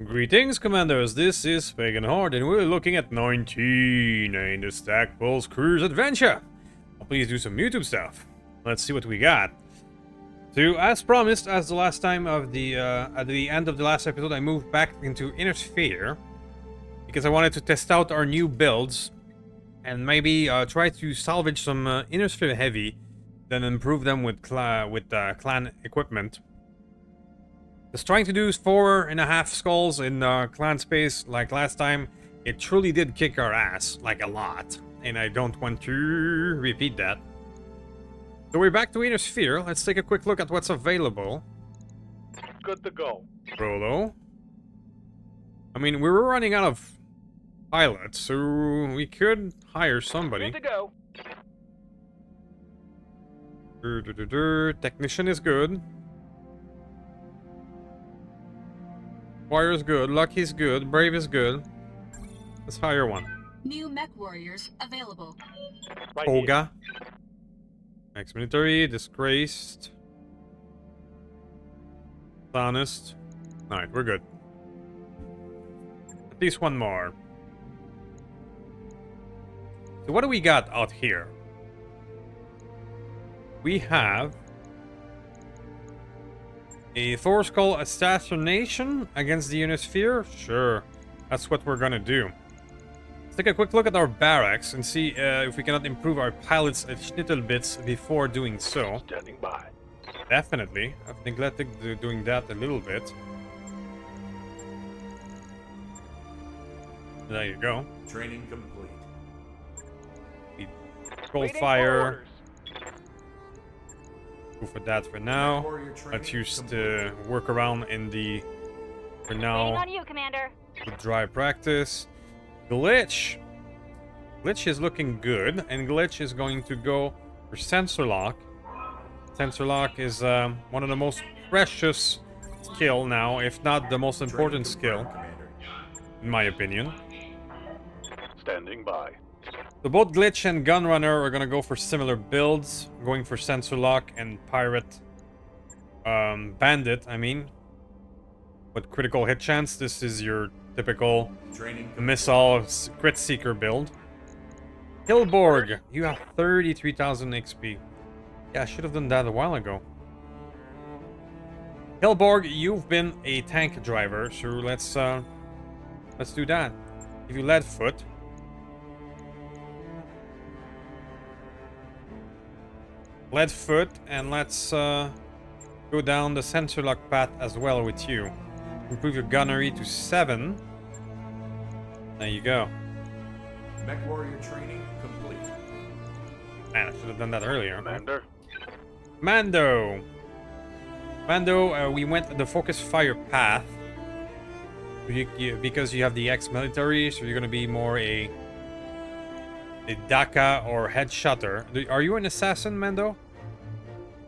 Greetings, commanders. This is Pagan Horde, and we're looking at 19 in the Stackpole's Cruise Adventure. Please do some YouTube stuff. Let's see what we got. So, as promised, as the last time of the at the end of the last episode, I moved back into Inner Sphere because I wanted to test out our new builds and maybe try to salvage some Inner Sphere heavy, then improve them with clan equipment. Just trying to do 4.5 skulls in clan space like last time. It truly did kick our ass, like a lot, and I don't want to repeat that. So we're back to Inner Sphere. Let's take a quick look at what's available. Good to go. Rolo. I mean, we were running out of pilots, so we could hire somebody. Good to go. Technician is good. Warrior is good. Lucky is good. Brave is good. Let's hire one. New mech warriors available. Right here. Oga. Ex-military. Disgraced. Honest. Alright, we're good. At least one more. So what do we got out here? We have a Thor Skull assassination against the Inner Sphere? Sure, that's what we're gonna do. Let's take a quick look at our barracks and see if we cannot improve our pilots a little bits before doing so. Standing by. Definitely. I've neglected doing that a little bit. There you go. Training complete. Cold Waiting for fire. orders. Go for that for now. Warrior training Let's use complete. the workaround in the for Waiting now. on you, Commander. The dry practice. Glitch. Glitch is looking good, and Glitch is going to go for sensor lock. Sensor lock is one of the most precious skill now, if not the most Training important confirmed, skill, Commander. in my opinion. Standing by. So both Glitch and Gunrunner are gonna go for similar builds, going for sensor lock and pirate, bandit. I mean, with critical hit chance. This is your typical Training complete. missile crit seeker build. Hillborg, you have 33,000 XP. Yeah, I should have done that a while ago. Hillborg, you've been a tank driver, so let's do that. Give you lead foot. Lead foot, and let's go down the sensor lock path as well with you. Improve your gunnery to 7. There you go. Mech warrior training complete. Man, I should have done that earlier. Commander. Mando. Mando, we went the focus fire path. Because you have the ex-military, so you're gonna be more a Daka or headshotter. Are you an assassin, Mando?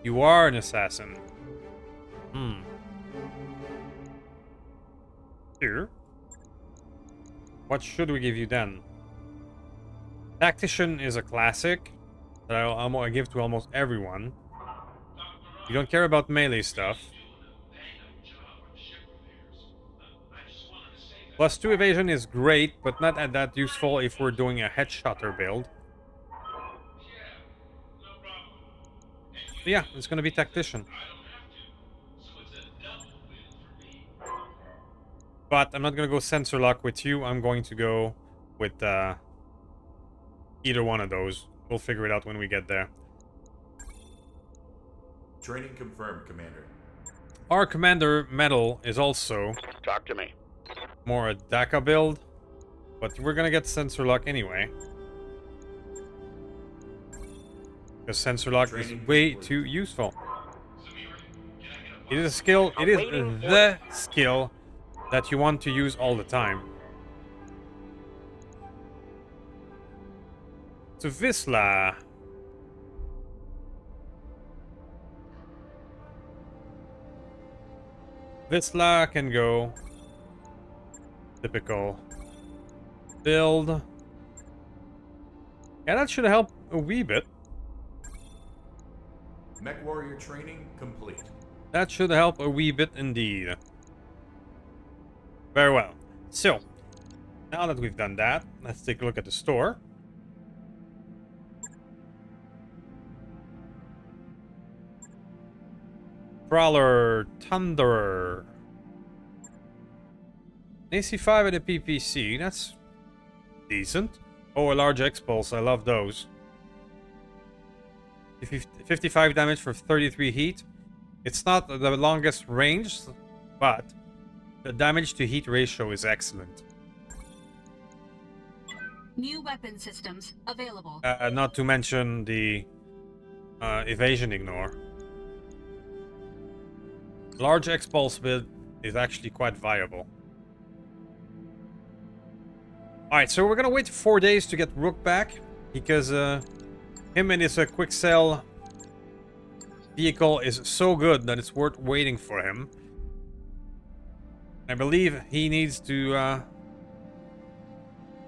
You are an assassin. Here. What should we give you then? Tactician is a classic that I give to almost everyone. You don't care about melee stuff. +2 evasion is great, but not that useful if we're doing a headshotter build. But yeah, it's gonna be tactician. But I'm not gonna go sensor lock with you. I'm going to go with either one of those. We'll figure it out when we get there. Training confirmed, Commander. Our commander medal is also Talk to me. more a Daka build, but we're gonna get sensor lock anyway. Because sensor lock is Training way complete. too useful. It is a skill, it is the skill that you want to use all the time. So Visla. Visla can go. Typical build. Yeah, that should help a wee bit. Mech warrior training complete. That should help a wee bit indeed. Very well. So, now that we've done that, let's take a look at the store. Prowler, Thunderer. AC5 and a PPC, that's decent. Oh, a large X-Pulse, I love those. 55 damage for 33 heat. It's not the longest range, but the damage to heat ratio is excellent. New weapon systems available. Not to mention the evasion ignore. Large X-Pulse build is actually quite viable. Alright, so we're gonna wait 4 days to get Rook back, because him and his quick sell vehicle is so good that it's worth waiting for him. I believe he needs to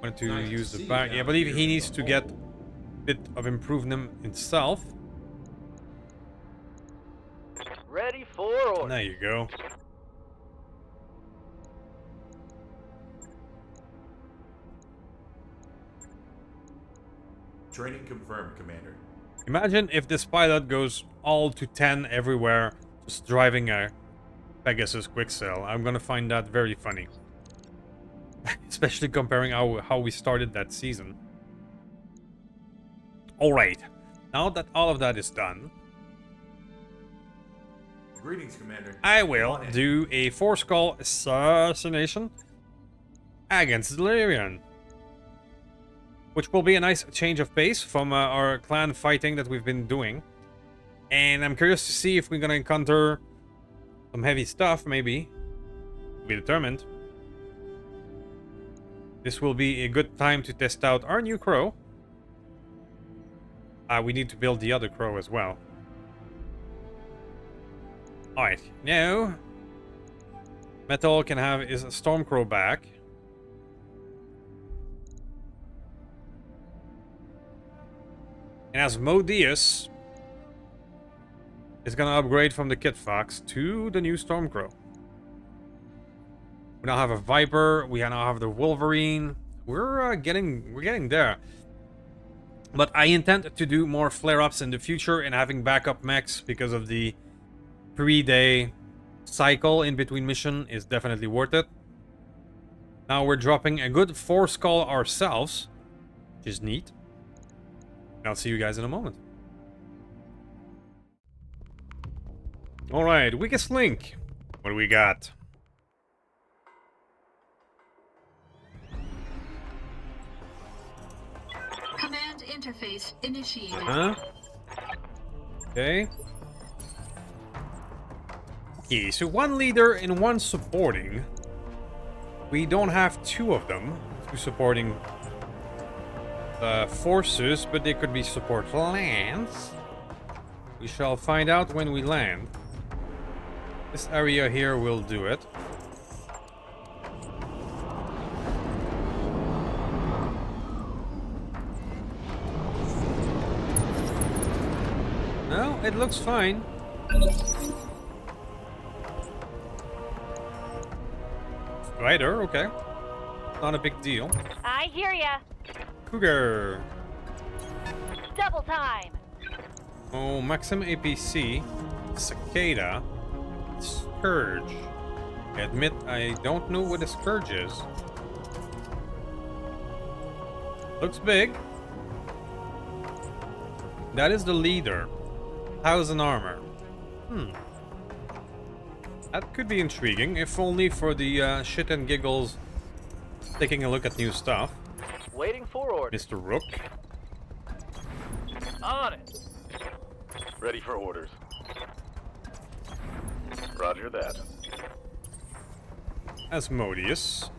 wanted to use the back. Yeah, I believe he needs to get a bit of improvement himself. Ready for order. There you go. Training confirmed, Commander. Imagine if this pilot goes all to 10 everywhere, just driving a Pegasus quicksell. I'm gonna find that very funny. Especially comparing how we started that season. Alright, now that all of that is done, Greetings, Commander. I will On it. do a four-skull assassination against Delirian. Which will be a nice change of pace from our clan fighting that we've been doing. And I'm curious to see if we're gonna encounter some heavy stuff, maybe. To be determined. This will be a good time to test out our new crow. We need to build the other crow as well. Alright, now Metal can have his Stormcrow back. And as Modius is gonna upgrade from the Kit Fox to the new Stormcrow. We now have a Viper, we now have the Wolverine. We're getting there. But I intend to do more flare-ups in the future and having backup mechs because of the 3-day cycle in between mission is definitely worth it. Now we're dropping a good 4-skull ourselves, which is neat. And I'll see you guys in a moment. Alright, weakest link. What do we got? Command interface initiated. Okay. Okay, so one leader and one supporting. We don't have two of them. Two supporting forces, but they could be support lands. We shall find out when we land. This area here will do it. No, it looks fine. Strider, okay. Not a big deal. I hear ya. Cougar. Double time. Oh, Maxim APC. Cicada. Scourge. I admit I don't know what a Scourge is. Looks big. That is the leader. 1,000 armor. That could be intriguing, if only for the shit and giggles taking a look at new stuff. Waiting for order. Mr. Rook. On it. Ready for orders. Roger that. Asmodeus.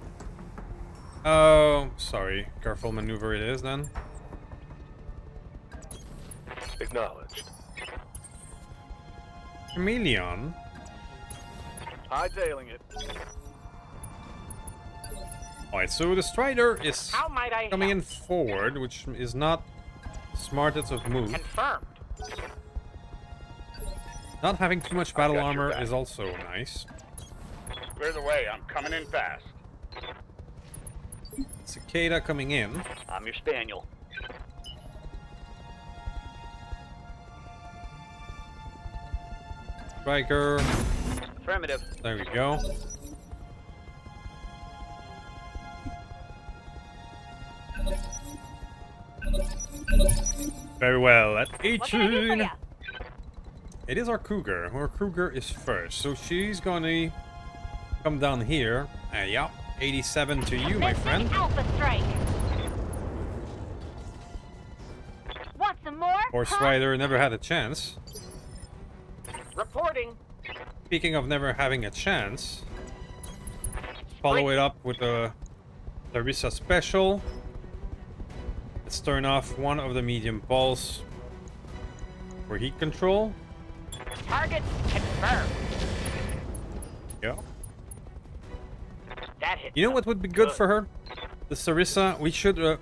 Oh, sorry. Careful maneuver it is then. Acknowledged. Chameleon. Hightailing it. Alright, so the Strider is How might I coming help? in forward, which is not smartest of moves. Confirmed. Not having too much battle got your armor back. is also nice. Clear the way, I'm coming in fast. Cicada coming in. I'm your spaniel. Striker. Affirmative. There we go. Very well. At What can I do for 18. ya? It is our cougar. Our cougar is first. So she's gonna come down here. Yeah. 87 to you, my Missing friend. Alpha strike. Want some more? Horse huh? Rider never had a chance. Reporting. Speaking of never having a chance, follow it up with a Larissa special. Let's turn off one of the medium pulse for heat control. Target confirmed. Yeah. That hit. You know what would be good for her? The Sarissa. We should,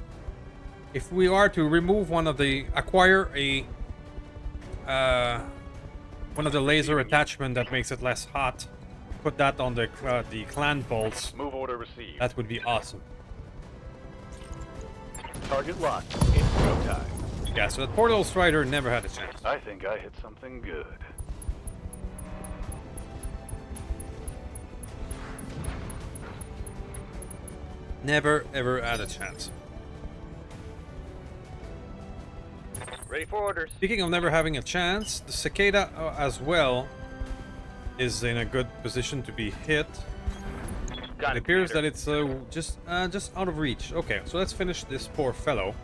if we are to remove one of the, acquire a, one of the laser attachment that makes it less hot. Put that on the clan bolts. Move order received. That would be awesome. Target locked. In no time. Yeah, so that Portal Strider never had a chance. I think I hit something good. Never ever had a chance. Ready for orders. Speaking of never having a chance, the Cicada as well is in a good position to be hit. Got It appears that it's just out of reach. Okay, so let's finish this poor fellow.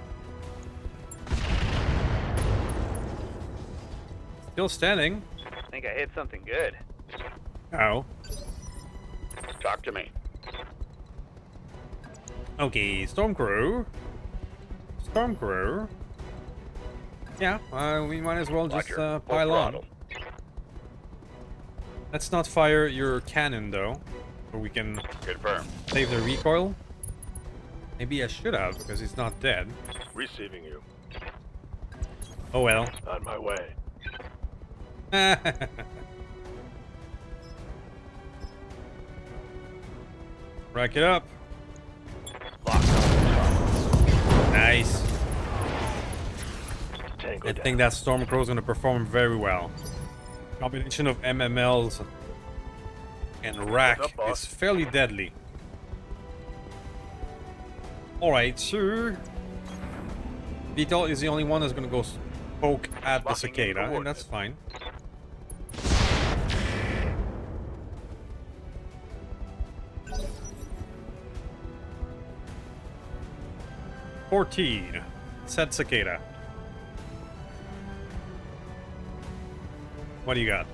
Still standing. I think I hit something good. Oh. Talk to me. Okay, Storm Crew. Storm Crew. Yeah, we might as well just Roger. pile Full on. throttle. Let's not fire your cannon though, so we can Confirmed. save the recoil. Maybe I should have because he's not dead. Receiving you. Oh well. On my way. Rack it up. Locked on. Nice. Tango I down. think that Stormcrow is going to perform very well. Combination of MMLs and rack What's up, boss? is fairly deadly. Alright, so Vital is the only one that's going to go poke at the Locking in Cicada, and coordinates. that's fine. "14. Said Cicada. What do you got?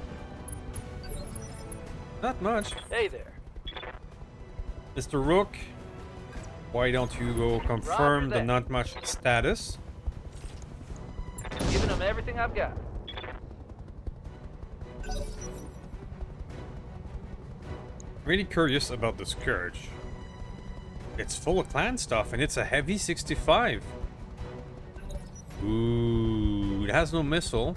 Not much. Hey there. Mr. Rook, why don't you go confirm Roger the that. not much status? Giving them everything I've got. Really curious about the Scourge. It's full of clan stuff and it's a heavy 65. Ooh, it has no missile.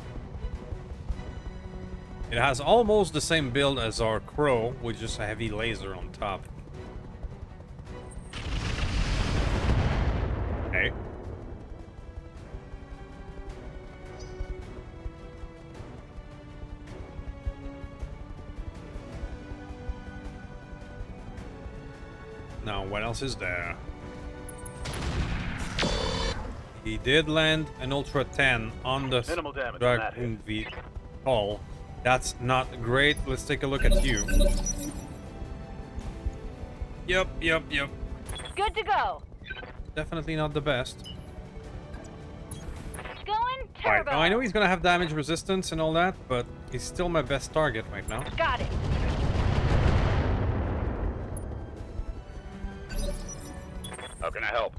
It has almost the same build as our Crow with just a heavy laser on top. Okay. Now, what else is there? He did land an Ultra 10 on the Minimal damage on that Dragoon V hull. That's not great. Let's take a look at you. Yep. Good to go. Definitely not the best. Going Right, turbo. now I know he's gonna have damage resistance and all that, but he's still my best target right now. Got it. How can I help?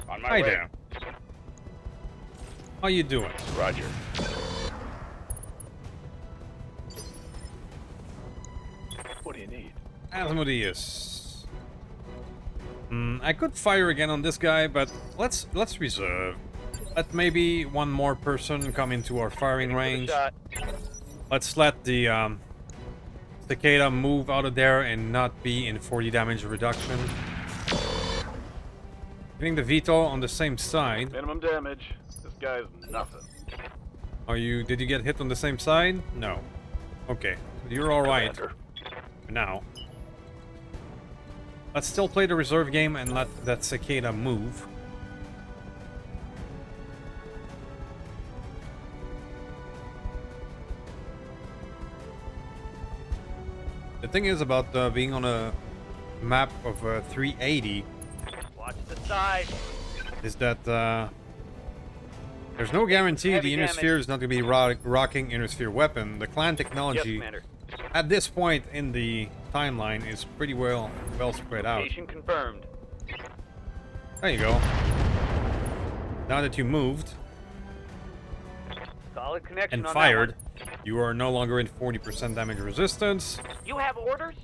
On my Hi way. there. How you doing? Roger. What do you need? Asmodeus. I could fire again on this guy, but let's reserve. Let maybe one more person come into our firing range. Shot. Let's let the Cicada move out of there and not be in 40 damage reduction. Hitting the VTOL on the same side. Minimum damage. This guy's nothing. Did you get hit on the same side? No. Okay. You're alright. Commander. For now. Let's still play the reserve game and let that Cicada move. The thing is about being on a map of 380 Watch the side. is that there's no guarantee Heavy the damage. Inner is not going to be rocking Inner Sphere weapon. The clan Yes, technology Commander. at this point in the timeline is pretty well spread out. Location confirmed. There you go. Now that you moved Solid connection and on fired, that one. you are no longer in 40% damage resistance. You have orders?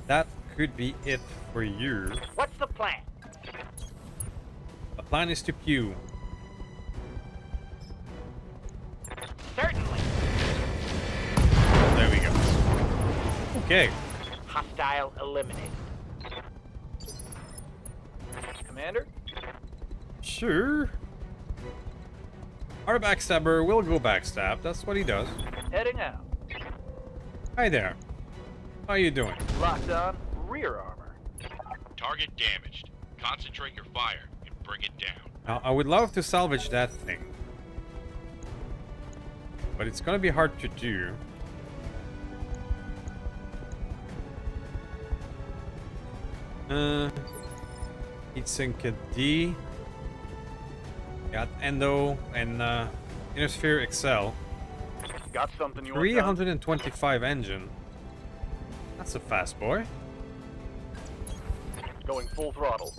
That could be it for you. What's the plan? The plan is to pew. Certainly. There we go. Okay. Hostile eliminated. Commander? Sure. Our backstabber will go backstab. That's what he does. Heading out. Hi there. How you doing? Locked on. Rear armor. Target damaged. Concentrate your fire and bring it down. Now, I would love to salvage that thing. But it's gonna be hard to do. Heat sink D. Got Endo and Inner Sphere Excel. Got something you want? 325 engine. That's a fast boy. Going full throttle.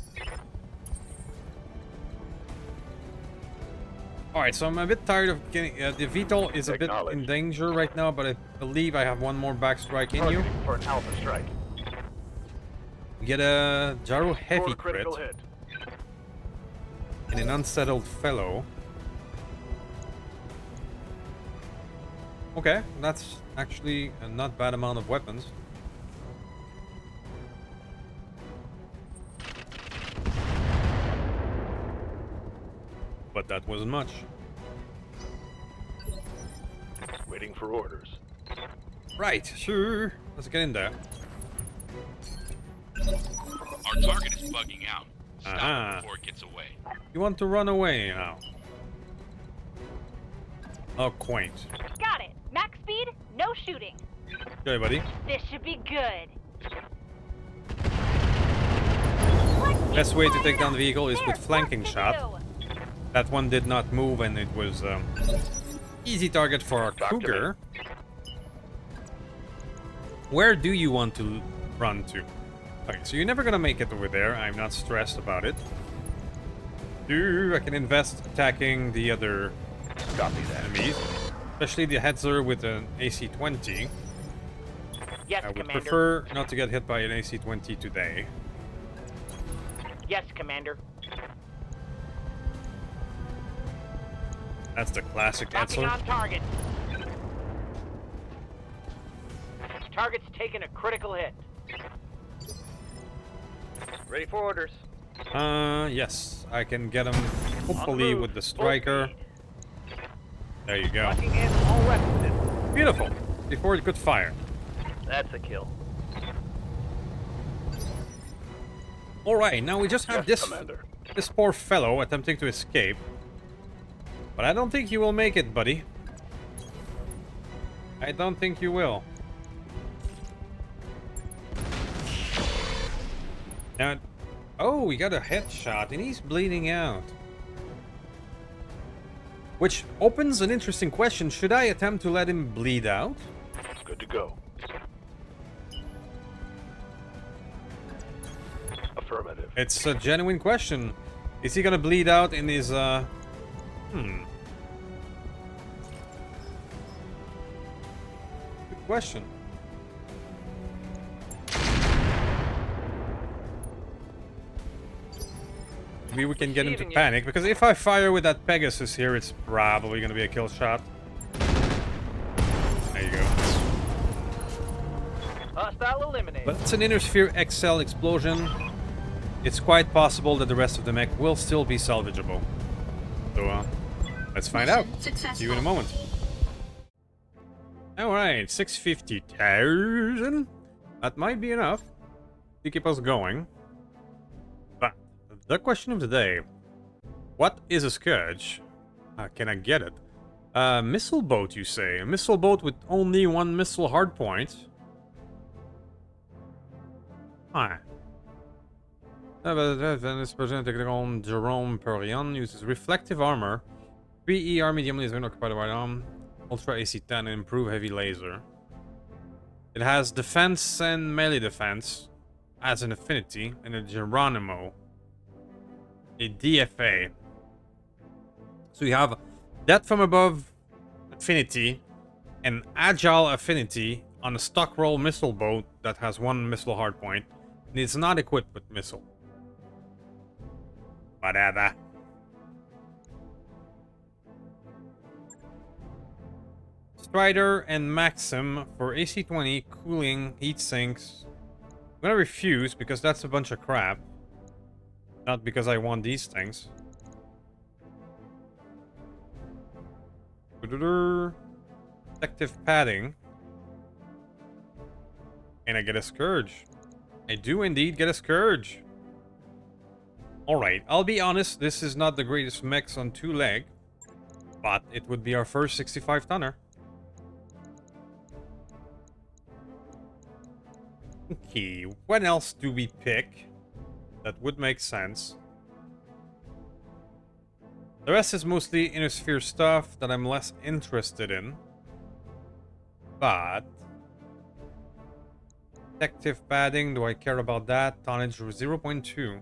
Alright, so I'm a bit tired of getting... the VTOL is a bit in Acknowledged. danger right now, but I believe I have one more backstrike in you. Targeting for an alpha strike. Get a Gyro Heavy For a crit critical hit. and an Unsettled Fellow. Okay, that's actually a not bad amount of weapons. But that wasn't much. Waiting for orders. Right, sure. Let's get in there. Our target is bugging out. Stop Aha. it before it gets away. You want to run away now? Oh, quaint. Got it. Max speed, no shooting. Okay, buddy. This should be good. Best way to take down the vehicle is with There's flanking work to shot. do. That one did not move, and it was easy target for our Talk to me. cougar. Where do you want to run to? Okay, so you're never gonna make it over there. I'm not stressed about it. I can invest attacking the other Copy that. enemies, especially the Hetzer with an AC-20. Yes, I would Commander. prefer not to get hit by an AC-20 today. Yes, Commander. That's the classic Locking Hetzer. on target. Target's taking a critical hit. Ready for orders. Yes, I can get him hopefully move, with the full striker. speed. There you go. Locking in all weapons. Beautiful. Before it could fire. That's a kill. All right, now we just have Yes, this Commander. this poor fellow attempting to escape. But I don't think you will make it, buddy. I don't think you will. Now, oh, we got a headshot and he's bleeding out. Which opens an interesting question. Should I attempt to let him bleed out? Good to go. Affirmative. It's a genuine question. Is he gonna bleed out in his, Good question. Maybe we can get him to Receiving you. panic, because if I fire with that Pegasus here, it's probably gonna be a kill shot. There you go. Hostile eliminated. But it's an inner sphere XL explosion. It's quite possible that the rest of the mech will still be salvageable. So, let's find out. See you in a moment. Alright, 650,000. That might be enough to keep us going. But the question of the day: what is a Scourge? Can I get it? Missile boat, you say? A missile boat with only one missile hardpoint? Huh. This presented on Jerome Perion uses reflective armor. 3 ER medium laser occupied by Ultra AC-10 and improve heavy laser. It has defense and melee defense as an affinity, and a Geronimo, a DFA. So you have that from above affinity and agile affinity on a stock roll missile boat that has one missile hardpoint, and it's not equipped with missile. Whatever. Strider and Maxim for AC-20 cooling heat sinks. I'm gonna refuse because that's a bunch of crap. Not because I want these things. Protective padding. And I get a Scourge. I do indeed get a Scourge. Alright, I'll be honest, this is not the greatest mechs on 2 leg. But it would be our first 65 tonner. Okay, what else do we pick that would make sense? The rest is mostly inner sphere stuff that I'm less interested in. But protective padding, do I care about that? Tonnage 0.2.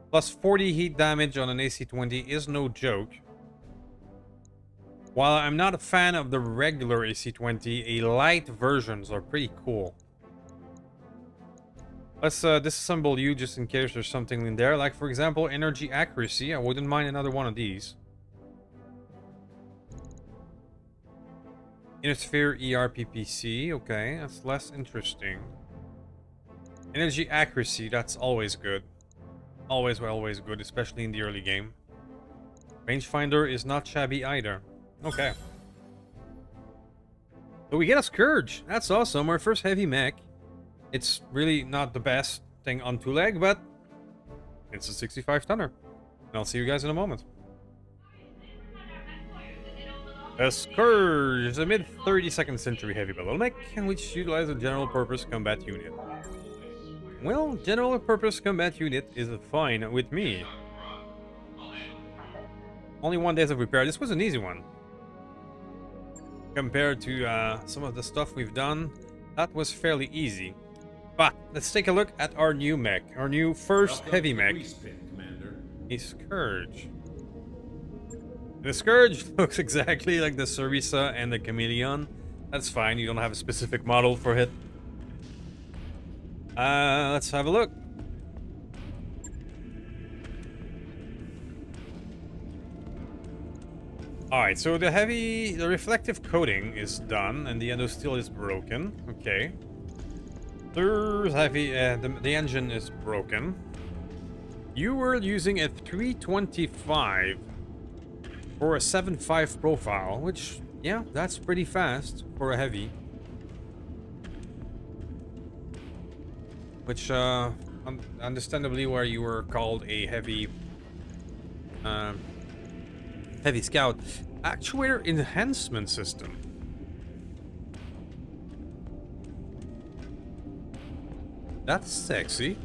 Plus 40 heat damage on an AC-20 is no joke. While I'm not a fan of the regular AC-20, a light versions are pretty cool. Let's disassemble you just in case there's something in there. Like, for example, energy accuracy. I wouldn't mind another one of these. Inner sphere ERPPC. Okay, that's less interesting. Energy accuracy, that's always good. Always good, especially in the early game. Rangefinder is not shabby either. Okay. So we get a Scourge. That's awesome. Our first heavy mech. It's really not the best thing on 2 leg, but it's a 65 tonner. And I'll see you guys in a moment. A Scourge is a mid-32nd century heavy battle mech, which utilizes a general purpose combat unit. Well, general purpose combat unit is fine with me. Only 1 day of repair. This was an easy one. Compared to some of the stuff we've done, that was fairly easy. But let's take a look at our new mech, our new first heavy mech. A Scourge. The Scourge looks exactly like the Sarisa and the Chameleon. That's fine, you don't have a specific model for it. Let's have a look. Alright, so the reflective coating is done, and the endosteel is broken. Okay. There's heavy, the engine is broken. You were using a 325 for a 7.5 profile, which, yeah, that's pretty fast for a heavy. Which, understandably, where you were called a heavy, heavy scout. Actuator enhancement system. That's sexy.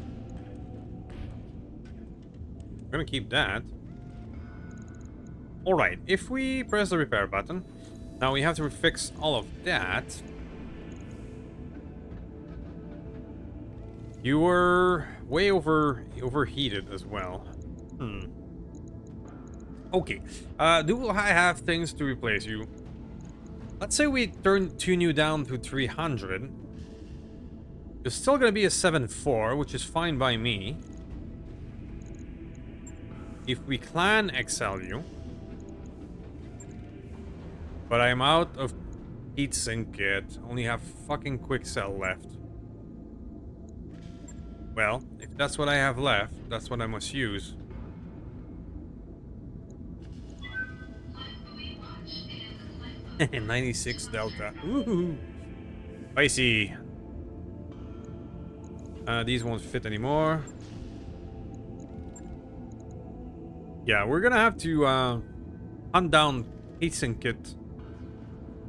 I'm gonna keep that. Alright, if we press the repair button, now we have to fix all of that. You were way overheated as well. Okay, do I have things to replace you? Let's say we tune you down to 300. You're still gonna be a 7.4, which is fine by me. If we clan XL you, But I'm out of heatsink kit. Only have fucking quick cell left. Well, if that's what I have left, that's what I must use. $96 delta. Ooh. Spicy. These won't fit anymore. Yeah, we're gonna have to hunt down heatsink kit.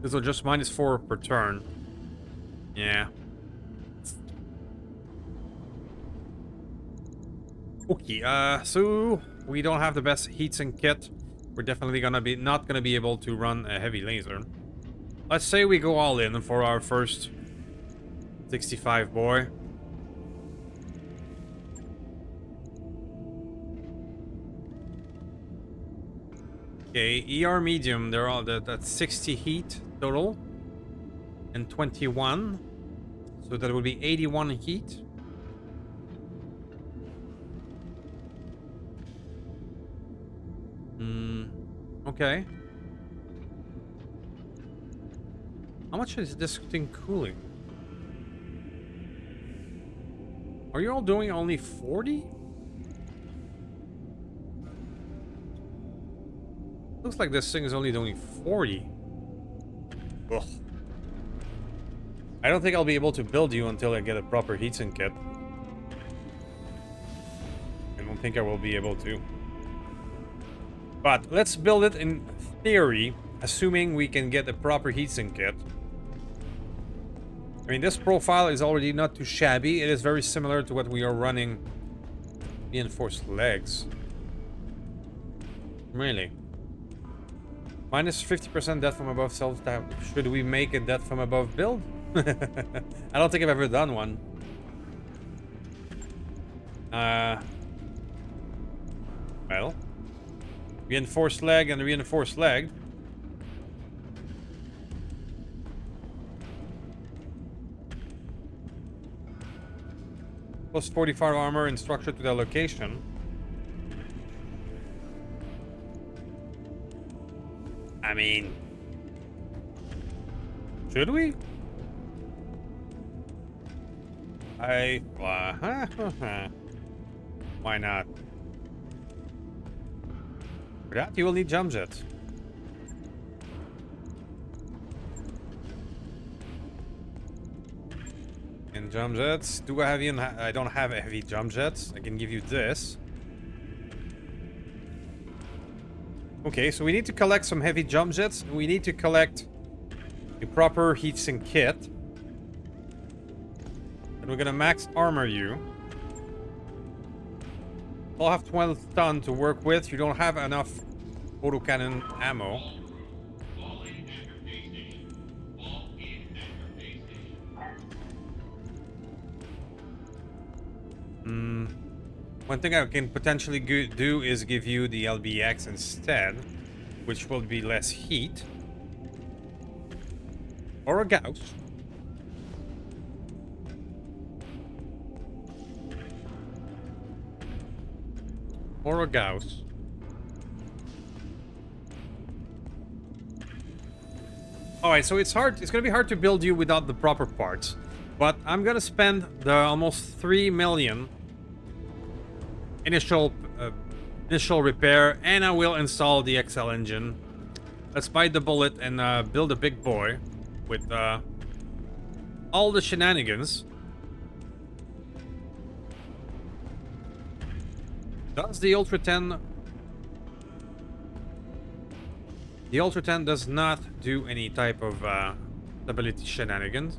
This will just -4 per turn. Yeah. Okay, so we don't have the best heatsink kit. We're definitely not gonna be able to run a heavy laser. Let's say we go all in for our first 65 boy. Okay, ER medium, they're all that's 60 heat total. And 21. So that would be 81 heat. Okay. How much is this thing cooling? Are you all doing only 40? Looks like this thing is only doing 40. Ugh. I don't think I'll be able to build you until I get a proper heatsink kit. I don't think I will be able to. But let's build it in theory, assuming we can get a proper heatsink kit. I mean, this profile is already not too shabby. It is very similar to what we are running reinforced legs. Really? Minus 50% death from above self-tap. Should we make a death from above build? I don't think I've ever done one. Well. Reinforced leg and reinforced leg. Plus 45 armor and structure to the location. I mean, should we? Why not? For that, you will need jump jets. And jump jets. Do I have even? I don't have heavy jump jets. I can give you this. Okay, so we need to collect some heavy jump jets. And we need to collect a proper heatsink kit. And we're gonna max armor you. I'll have 12 ton to work with. You don't have enough autocannon ammo. One thing I can potentially do is give you the LBX instead, which will be less heat. Or a Gauss. Or a Gauss. Alright, so it's hard. It's gonna be hard to build you without the proper parts. But I'm gonna spend the almost 3 million initial repair, and I will install the XL engine. Let's bite the bullet and build a big boy with all the shenanigans. Does the Ultra 10... The Ultra 10 does not do any type of stability shenanigans.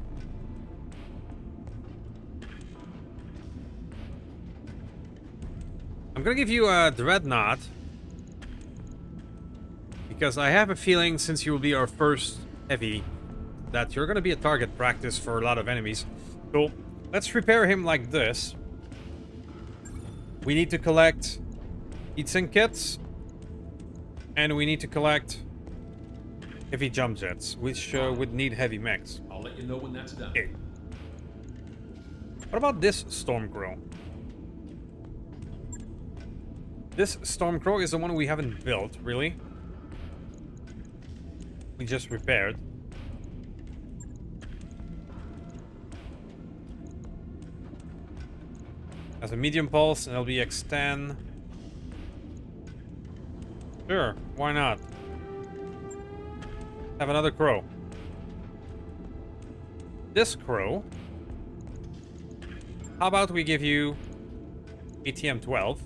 I'm gonna give you a Dreadnought. Because I have a feeling, since you will be our first heavy, that you're gonna be a target practice for a lot of enemies. So, let's prepare him like this. We need to collect heatsink kits. And we need to collect heavy jump jets, which would need heavy mechs. I'll let you know when that's done. Okay. What about this Stormcrow? This Stormcrow is the one we haven't built, really. we just repaired. Has a medium pulse and LBX-10. Sure, why not? Have another crow. This crow. How about we give you ATM-12?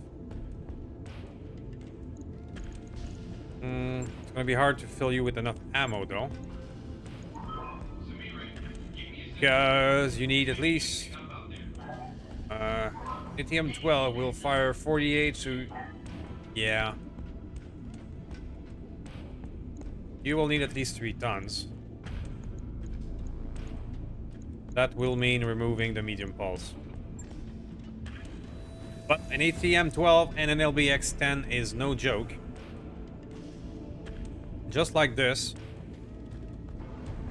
It's gonna be hard to fill you with enough ammo though. Because you need at least... ATM-12 will fire 48, so... Yeah. You will need at least 3 tons. That will mean removing the medium pulse. But an ATM-12 and an LBX-10 is no joke. Just like this.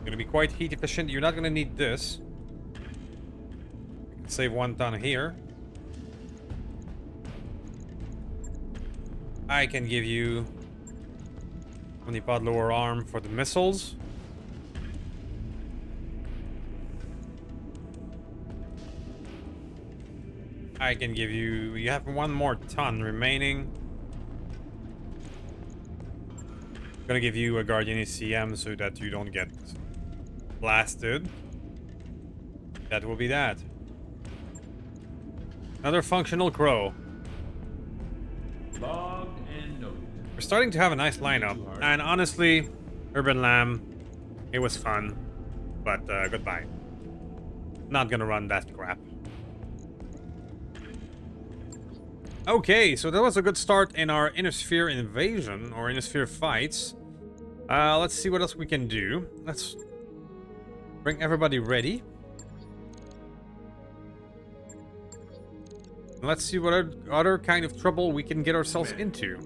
Gonna be quite heat efficient. You're not gonna need this. You can save 1 ton here. I can give you 20 pod lower arm for the missiles. I can give you... You have 1 more ton remaining. I'm gonna give you a Guardian ECM so that you don't get blasted. That will be that. Another functional crow. Logged and noted. We're starting to have a nice lineup. And honestly, Urban Lamb, it was fun. But goodbye. Not gonna run that crap. Okay, so that was a good start in our Inner Sphere invasion, or Inner Sphere fights. Let's see what else we can do. Let's bring everybody ready. Let's see what other kind of trouble we can get ourselves into.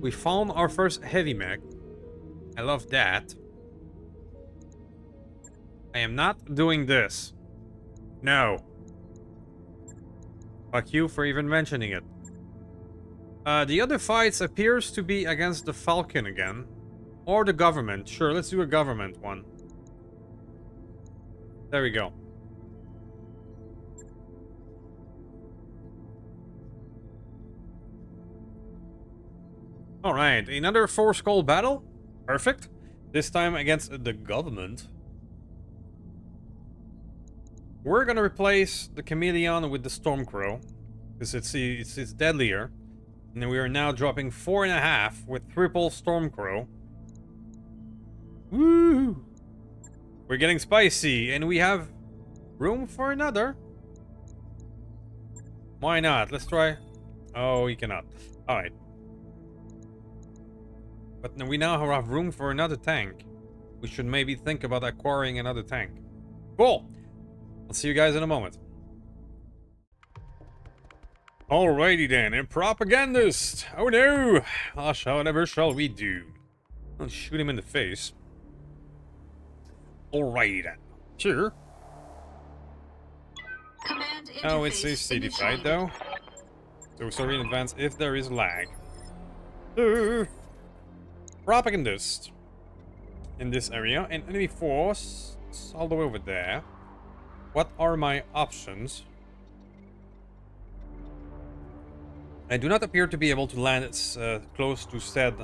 We found our first heavy mech. I love that. I am not doing this. No. Fuck you for even mentioning it. The other fights appears to be against the Falcon again. Or the government. Sure, let's do a government one. There we go. Alright, another 4-skull battle. Perfect. This time against the government. We're gonna replace the Chameleon with the Stormcrow. Because it's deadlier. And then we are now dropping 4.5 with triple Stormcrow. Woo! We're getting spicy, and we have room for another. Why not? Let's try. Oh, you cannot. Alright. But we now have room for another tank. We should maybe think about acquiring another tank. Cool! I'll see you guys in a moment. Alrighty then, and propagandist! Oh no! Whatever shall we do? I'll shoot him in the face. Alrighty then. Sure. Command interface Oh, it says certified though. So sorry in advance if there is lag. Propagandist. In this area, and enemy force all the way over there. What are my options? I do not appear to be able to land close to said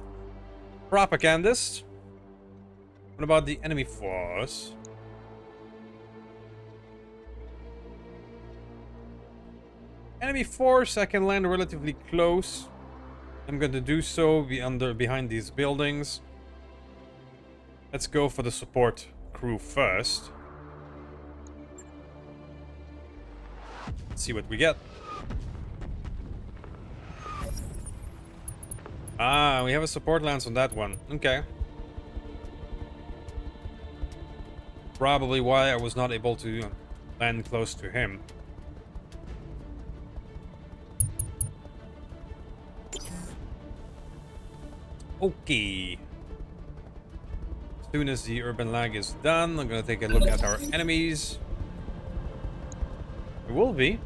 propagandist. What about the enemy force? Enemy force, I can land relatively close. I'm going to do so behind these buildings. Let's go for the support crew first. Let's see what we get. Ah, we have a support lance on that one. Okay. Probably why I was not able to land close to him. Okay. As soon as the urban lag is done, I'm gonna take a look at our enemies. It will be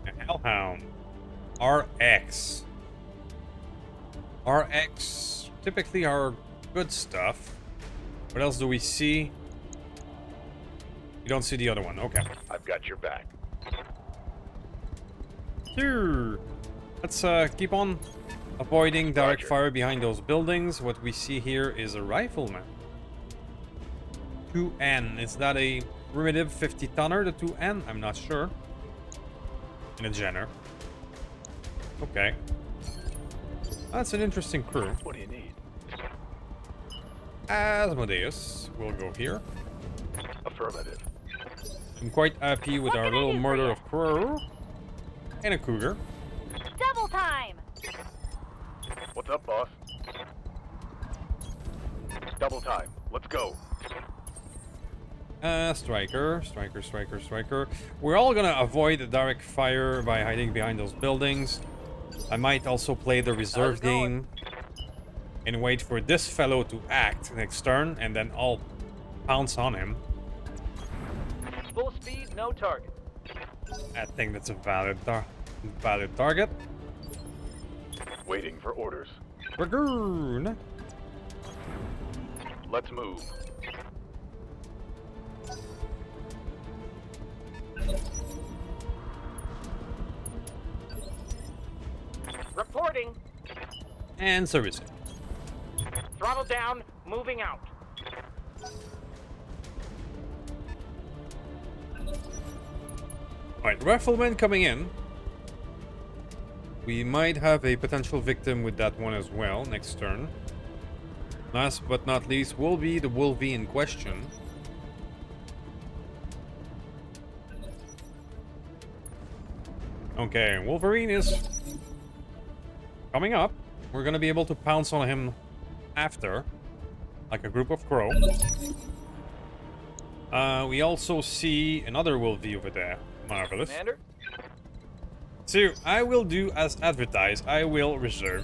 a Hellhound. RX. RX typically are Good stuff. What else do we see? You don't see the other one. Okay. I've got your back. Here. Let's keep on avoiding direct Roger. fire behind those buildings. What we see here is a rifleman. 2N. Is that a primitive 50-tonner, the 2N? I'm not sure. In a Jenner. Okay. That's an interesting crew. What do you need? Asmodeus. We'll go here. Affirmative. I'm quite happy with What our can I little do for murder ya? of crow. And a cougar. Double time! What's up, boss? Double time. Let's go. Striker. We're all gonna avoid the direct fire by hiding behind those buildings. I might also play the reserve How's it going? game and wait for this fellow to act next turn, and then I'll pounce on him. Full speed, no target. I think that's a valid target. Waiting for orders. Dragoon. Let's move. Reporting. And servicing. Throttle down, moving out. Alright, rifleman coming in. We might have a potential victim with that one as well next turn. Last but not least will be the Wolvie in question. Okay, Wolverine is coming up. We're gonna be able to pounce on him after, like a group of crow. We also see another Wolvie over there. Marvelous. Commander? So, I will do as advertised. I will reserve.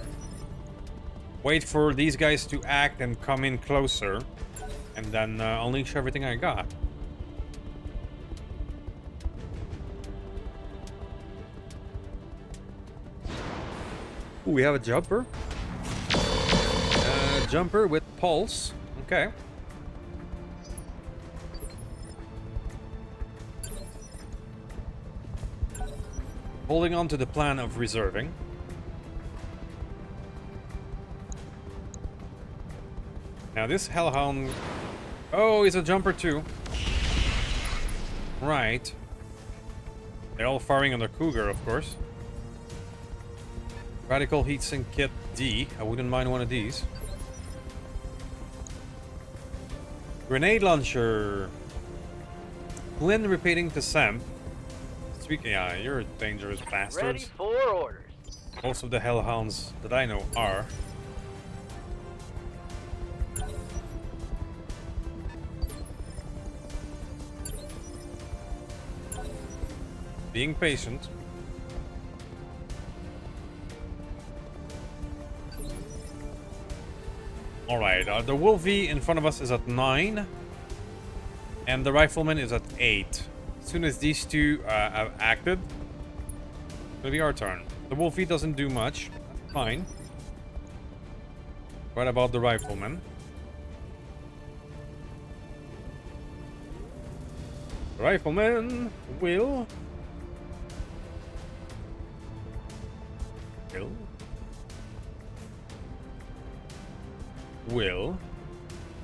Wait for these guys to act and come in closer. And then unleash everything I got. Ooh, we have a jumper. Jumper with pulse. Okay. Holding on to the plan of reserving. Now this hellhound... Oh, he's a jumper too. Right. They're all firing on their cougar, of course. Radical heatsink kit D. I wouldn't mind one of these. Grenade launcher. Glenn repeating to Sam. Yeah, you're a dangerous bastard. Ready for orders. Most of the hellhounds that I know are. Being patient. Alright, the Wolvie in front of us is at 9. And the Rifleman is at 8. As soon as these two have acted, it'll be our turn. The Wolvie doesn't do much. That's fine. What about the Rifleman? The Rifleman will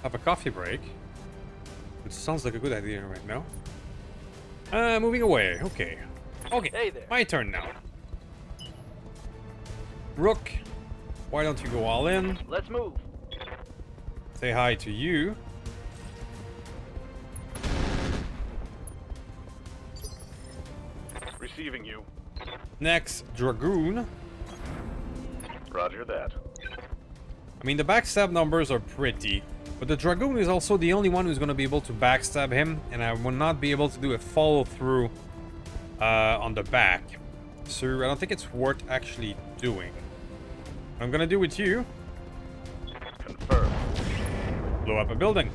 have a coffee break, which sounds like a good idea right now. Moving away. Okay. Okay. Hey there. My turn now. Rook, why don't you go all in? Let's move. Say hi to you. Receiving you. Next, Dragoon. Roger that. I mean, the backstab numbers are pretty, but the Dragoon is also the only one who's going to be able to backstab him, and I will not be able to do a follow-through on the back. So I don't think it's worth actually doing. What I'm going to do with you, Confirmed. blow up a building.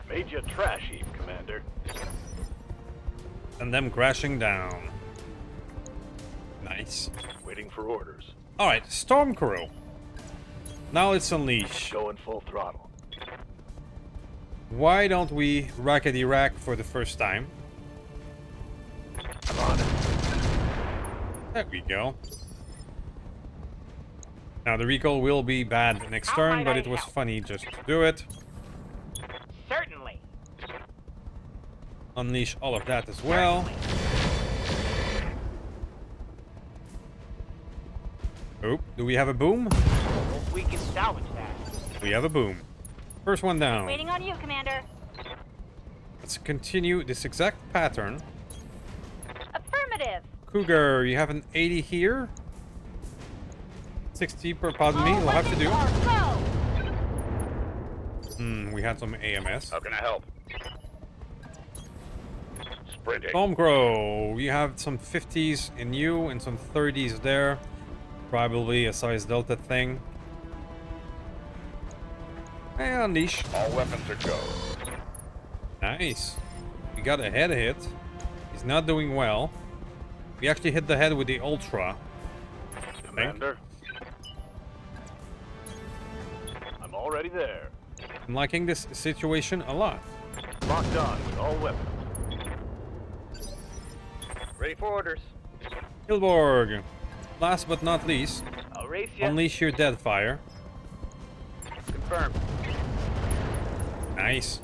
Made you trash heap, Commander. And them crashing down. Nice. Waiting for orders. Alright, Stormcrow. Now let's unleash. Going full throttle. Why don't we rackety rack for the first time? I'm on it. There we go. Now the recoil will be bad next How turn, might but I it was help? funny just to do it. Certainly. Unleash all of that as well. Oh, do we have a boom? Hope we can salvage that. We have a boom. First one down. Waiting on you, Commander. Let's continue this exact pattern. Affirmative. Cougar, you have an 80 here. 60 per, pardon me, we'll have to do. Go. We had some AMS. How can I help? Sprinting. Stormcrow, you have some 50s in you and some 30s there. Probably a size delta thing. And unleash. All weapons are go. Nice. We got a head hit. He's not doing well. We actually hit the head with the Ultra. Commander. I'm already there. I'm liking this situation a lot. Locked on with all weapons. Ready for orders. Hilborg, last but not least, I'll race you. unleash your Deadfire. Confirmed. Nice.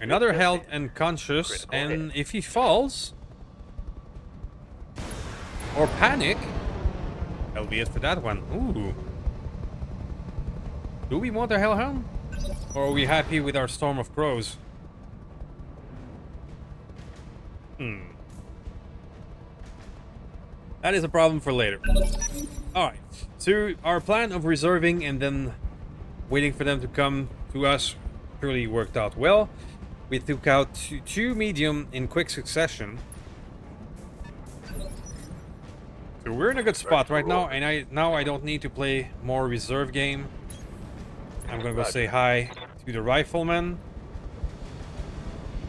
Another held and conscious, Critical and if he falls or panic, that'll be it for that one. Ooh. Do we want a Hellhound? Or are we happy with our Storm of Crows? That is a problem for later. Alright, so our plan of reserving and then waiting for them to come to us really worked out well. We took out two medium in quick succession. So we're in a good spot right now, and I don't need to play more reserve game. I'm gonna go say hi to the rifleman.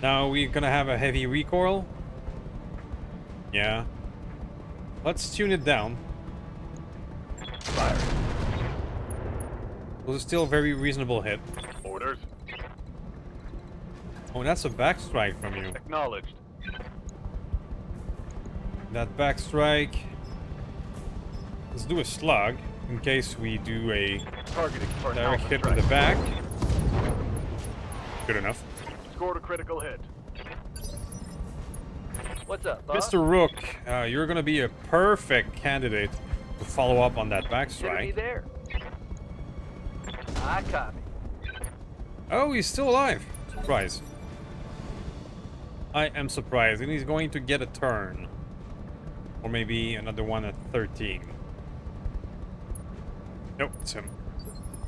Now we're gonna have a heavy recoil. Yeah. Let's tune it down. Fire. It was still a very reasonable hit. Orders. Oh, that's a backstrike from you. Acknowledged. That backstrike. Let's do a slug in case we do a Targeting for an direct alpha hit to strike. the back. Good enough. Scored a critical hit. What's up, boss? Mr. Rook, you're gonna be a perfect candidate to follow up on that Consider me backstrike. there. I copy. Oh, he's still alive. Surprise. I am surprised, and he's going to get a turn. Or maybe another one at 13. Nope, it's him.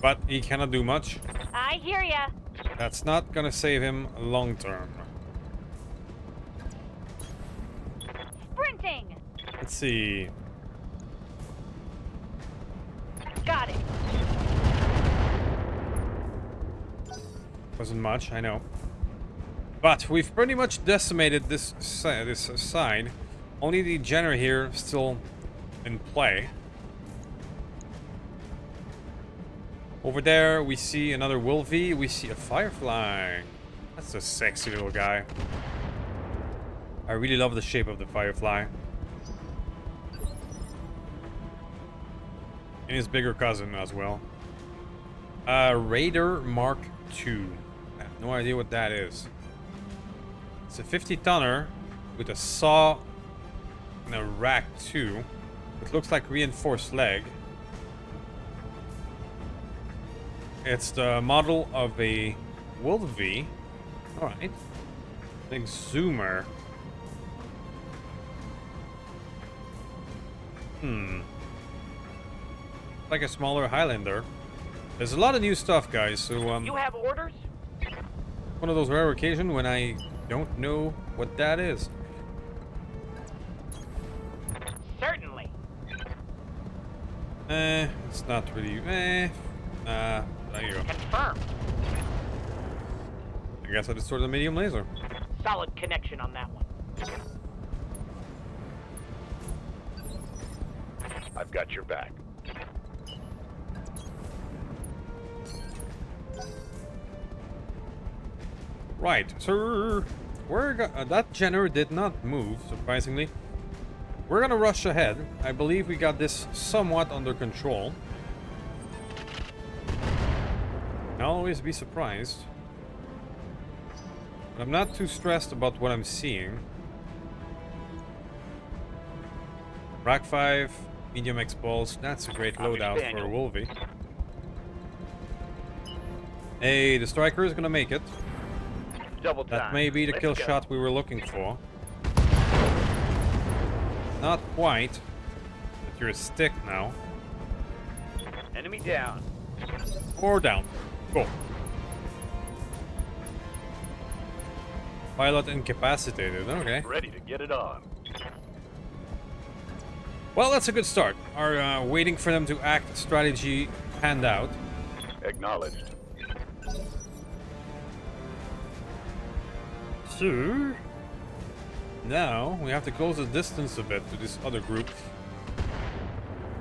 But he cannot do much. I hear ya. That's not gonna save him long term. Sprinting. Let's see. Got it. Wasn't much, I know. But we've pretty much decimated this side. Only the Jenner here still in play. Over there, we see another Wolfie. We see a Firefly. That's a sexy little guy. I really love the shape of the Firefly. And his bigger cousin as well. Raider Mark II. I have no idea what that is. It's a 50-tonner with a saw and a rack too. It looks like reinforced leg. It's the model of a Wolfie. Alright. Big zoomer. Like a smaller Highlander. There's a lot of new stuff, guys, so You have orders? one of those rare occasions when I don't know what that is. Certainly. It's not really there you go. Confirmed. I guess I just sort of medium laser. Solid connection on that one. I've got your back. Right, so that Jenner did not move, surprisingly. We're gonna rush ahead. I believe we got this somewhat under control. I'll always be surprised. But I'm not too stressed about what I'm seeing. Rack 5, medium expulse. That's a great loadout for a Wolvie. Hey, the striker is gonna make it. Double time. That may be the Let's kill go. shot we were looking for. Not quite. But you're a stick now. Enemy down. Or down. Go. Pilot incapacitated. Okay. Ready to get it on. Well, that's a good start. Our waiting for them to act strategy panned out. Acknowledged. So now we have to close the distance a bit to this other group.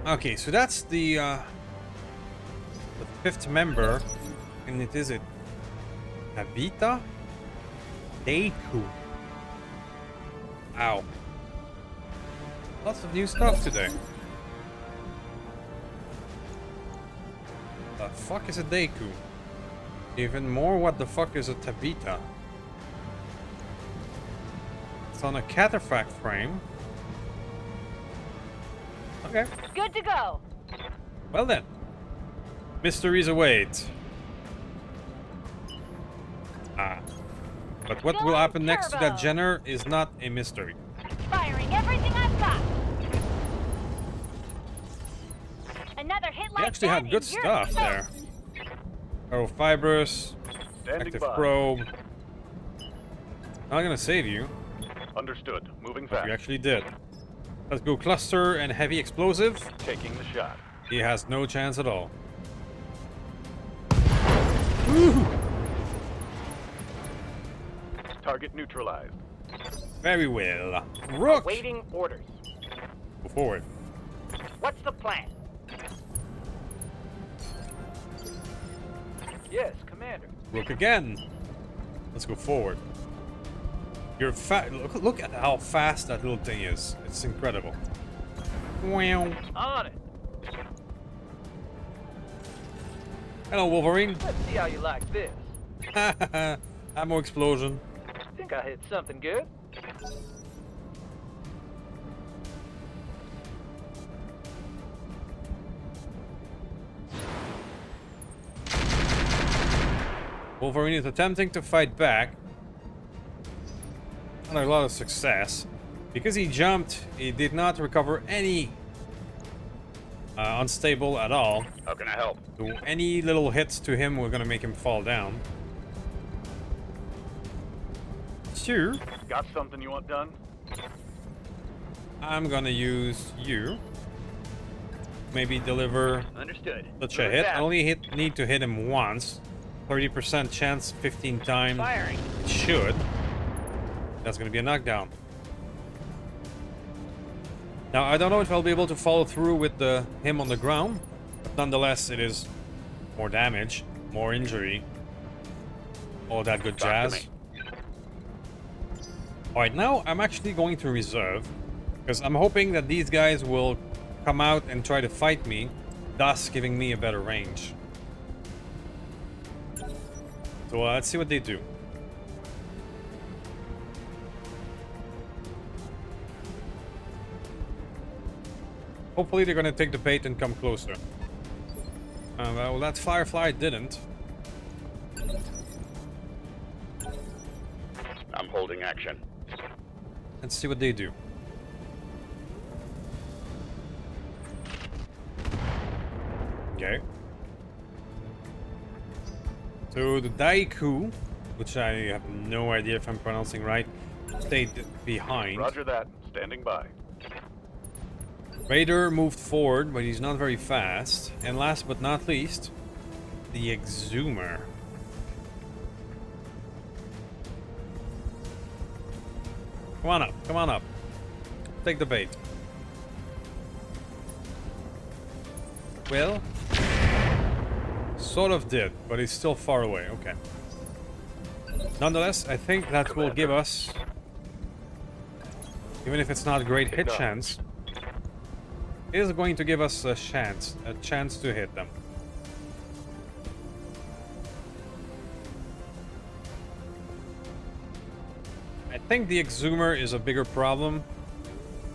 Okay, so that's the 5th member, and it is Habita Deiku. Ow. Lots of new stuff today. The fuck is a Deiku? Even more, what the fuck is a Tabita? It's on a cataphract frame. Okay. Good to go. Well then. Mysteries await. Ah. But what will happen next to that Turbo. Jenner is not a mystery. Firing everything I've got. Another hit They like actually that had good and you're stuff there. Oh, fibrous, Standing active by. probe. Not gonna save you. Understood. Moving You fast. actually did. Let's go cluster and heavy explosive. Taking the shot. He has no chance at all. Target neutralized. Very well. Rook! Waiting orders. Go forward. What's the plan? Yes, Commander. Rook again. Let's go forward. You're fat. Look at how fast that little thing is. It's incredible. Wow. On it. Hello, Wolverine. Let's see how you like this. Ammo explosion. Think I hit something good. Wolverine is attempting to fight back. Not a lot of success. Because he jumped, he did not recover any unstable at all. How can I help? So any little hits to him were gonna make him fall down. Sure. Got something you want done? I'm gonna use you. Maybe deliver Understood. such a Move hit. I fast. only need to hit him once. 30% chance 15 times. Firing. It should. That's gonna be a knockdown. Now I don't know if I'll be able to follow through with him on the ground, but nonetheless it is more damage, more injury, all that good Talk to jazz. me. Alright, now I'm actually going to reserve, because I'm hoping that these guys will come out and try to fight me, thus giving me a better range. So let's see what they do. Hopefully they're gonna take the bait and come closer. Well, that Firefly didn't. I'm holding action. Let's see what they do. Okay. So the Daiku, which I have no idea if I'm pronouncing right, stayed behind. Roger that. Standing by. Raider moved forward, but he's not very fast. And last but not least, the Exhumer. Come on up, come on up. Take the bait. Well, sort of did, but he's still far away. Okay. Nonetheless, I think that will give us, even if it's not a great hit chance, it is going to give us a chance to hit them. I think the Exhumer is a bigger problem.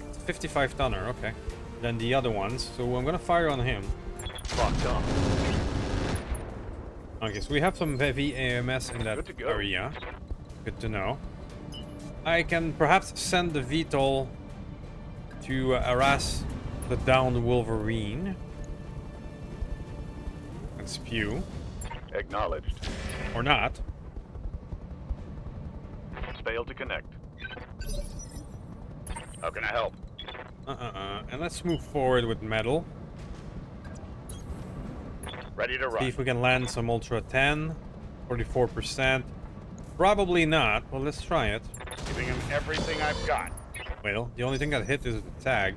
It's a 55 tonner, okay, than the other ones. So I'm gonna fire on him. Locked on. Okay, so we have some heavy AMS in that Good to go. area. Good to know. I can perhaps send the VTOL to harass the downed Wolverine. And spew. Acknowledged. Or not. Failed to connect. How can I help? And let's move forward with metal. Ready to See run. if we can land some Ultra 10. 44%. Probably not. Well, let's try it. Giving him everything I've got. Well, the only thing that hit is the tag.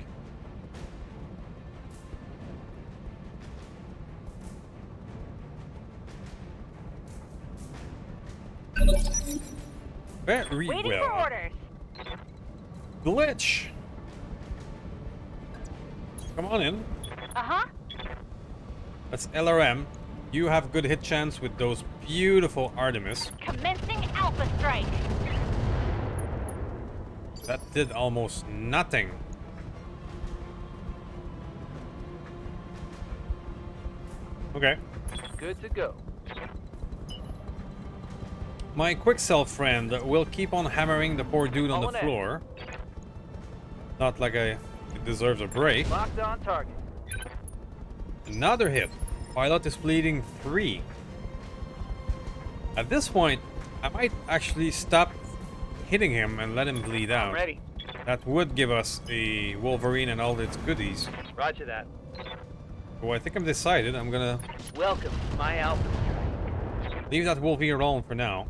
Very Waiting for well. orders. Glitch! Come on in. Uh-huh. That's LRM. You have good hit chance with those beautiful Artemis. Commencing Alpha Strike. That did almost nothing. Okay. Good to go. My Quicksilver friend will keep on hammering the poor dude on the Calling in. floor. Not like it deserves a break. Locked on target. Another hit. Pilot is bleeding 3. At this point, I might actually stop hitting him and let him bleed out. Ready. That would give us a Wolverine and all its goodies. Roger that. So I think I'm decided. I'm gonna Welcome to my Alpha Strike. leave that Wolverine alone for now.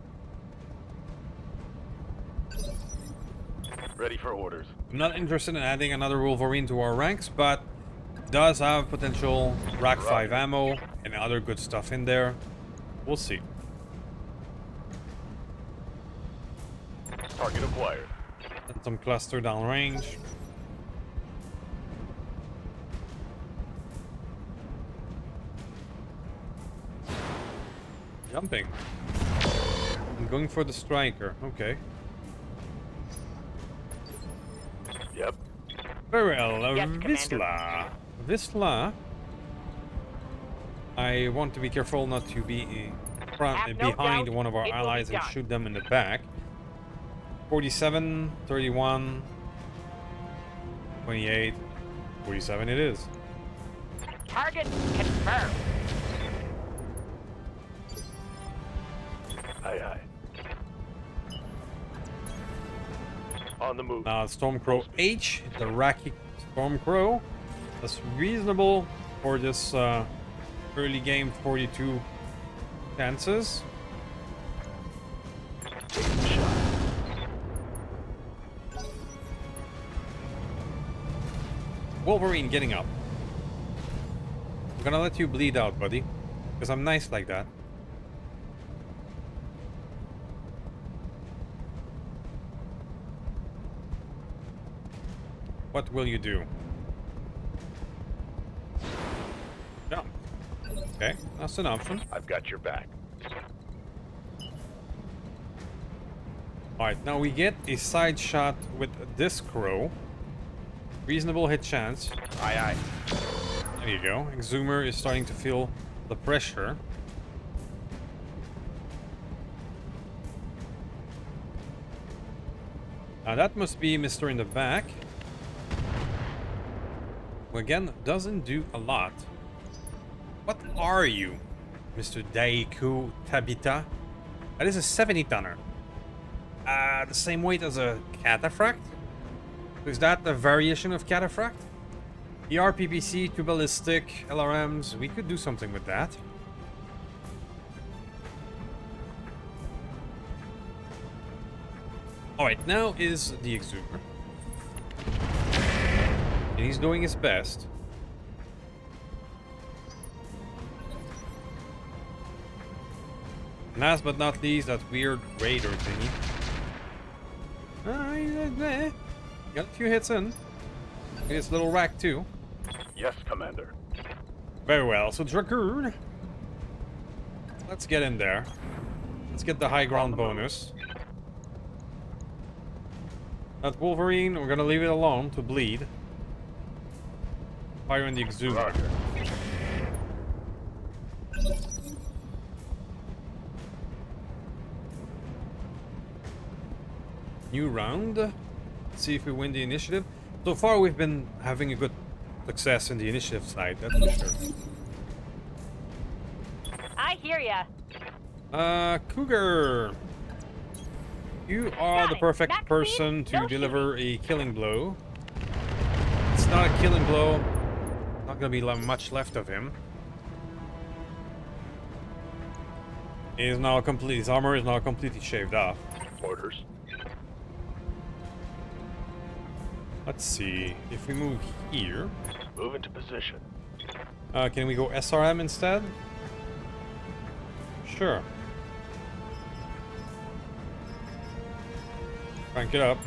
Ready for orders. I'm not interested in adding another Wolverine to our ranks, but does have potential Rack 5 ammo and other good stuff in there. We'll see. Target acquired. And some cluster downrange. Jumping. I'm going for the striker. Okay. Yep. Very well. Yes, Commander. Wisla. I want to be careful not to be Have no behind doubt one of our it will be allies and done. shoot them in the back. 47, 31, 28, 47 it is. Target confirmed. Aye, aye. On the move. Now Stormcrow H, the Raki Stormcrow. That's reasonable for this early game 42 chances. Wolverine getting up. I'm gonna let you bleed out, buddy. Because I'm nice like that. What will you do? Jump. Okay, that's an option. I've got your back. Alright, now we get a side shot with this crow. Reasonable hit chance. Aye, aye. There you go. Exhumer is starting to feel the pressure. Now that must be Mr. in the back. Who again doesn't do a lot. What are you, Mr. Daiku Tabita? That is a 70 tonner. The same weight as a cataphract? Is that a variation of cataphract? ER, PPC, 2 ballistic, LRMs. We could do something with that. Alright, now is the Exhumer. And he's doing his best. Last but not least, that weird raider thingy. Got a few hits in. This little rack too. Yes, Commander. Very well, so Dragoon. Let's get in there. Let's get the high ground bonus. That Wolverine, we're gonna leave it alone to bleed. Fire in the exhumer. Roger. New round. Let's see if we win the initiative. So far we've been having a good success in the initiative side, that's for sure. I hear ya. Cougar. You are the Got it. perfect Next, person please. to No deliver a killing blow. It's not a killing blow. Not gonna be much left of him. He is now complete. His armor is now completely shaved off. Orders. Let's see if we move here. Move into position. Can we go SRM instead? Sure. Crank it up.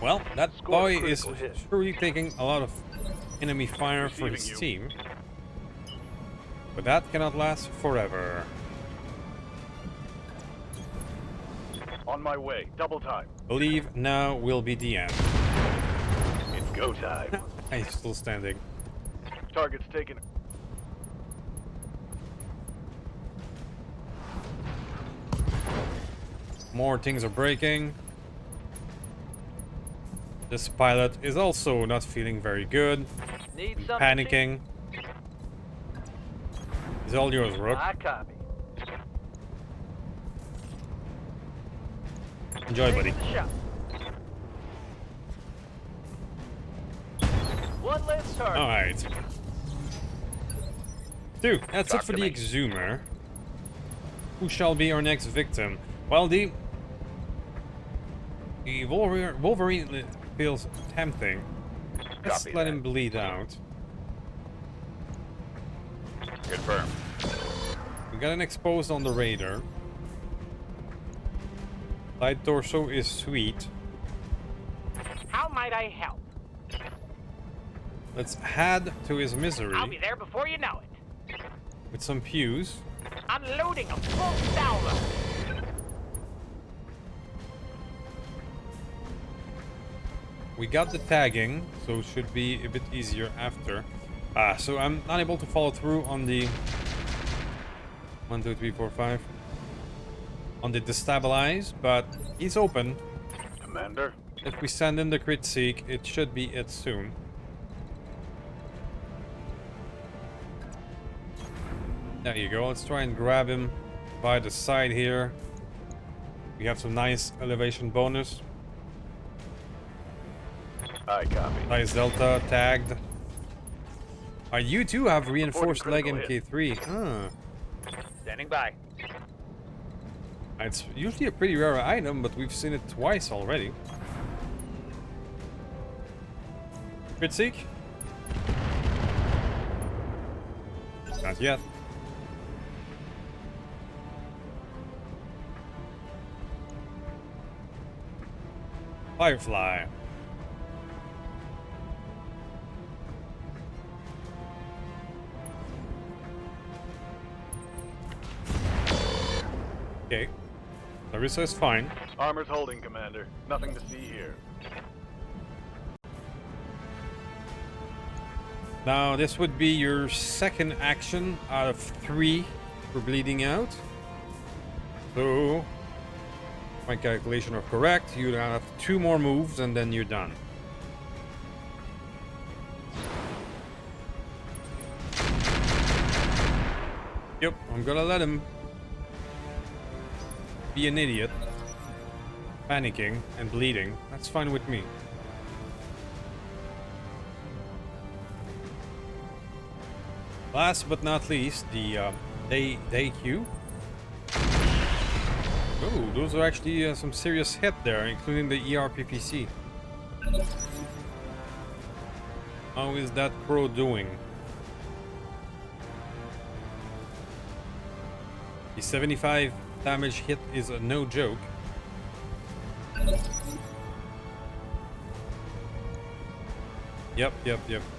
Well, that Score boy critical is hit. surely taking a lot of enemy fire for Receiving his you. team. But that cannot last forever. On my way. Double time. Believe now will be the end. It's go time. He's still standing. Target's taken. More things are breaking. This pilot is also not feeling very good. Need something? Panicking. It's all yours, Rook. I copy. Enjoy, buddy. Take the shot. One less target. Alright. Dude, that's Talk it for to the me. exhumer. Who shall be our next victim? Well, the Wolverine feels tempting. Let's Copy let that. him bleed out. Confirm. We got an exposed on the Raider. Light torso is sweet. How might I help? Let's add to his misery I'll be there before you know it. with some pews. Unloading a full salvo. We got the tagging, so it should be a bit easier after. So I'm not able to follow through on the 1, 2, 3, 4, 5 on the destabilize, but he's open. Commander. If we send in the crit seek, it should be it soon. There you go. Let's try and grab him by the side here. We have some nice elevation bonus. I copy. Nice Delta tagged. You too have reinforced leg critical hit. MK3. Huh. Standing by. It's usually a pretty rare item, but we've seen it twice already. Crit seek? Not yet. Firefly. Okay. Larissa is fine. Armor's holding, Commander. Nothing to see here. Now, this would be your second action out of 3 for bleeding out. So, if my calculation are correct, you have 2 more moves and then you're done. Yep, I'm gonna let him be an idiot, panicking and bleeding. That's fine with me. Last but not least, the day queue. Oh, those are actually some serious hit there, including the ERPPC. How is that crow doing? The 75 damage hit is a no joke. Yep.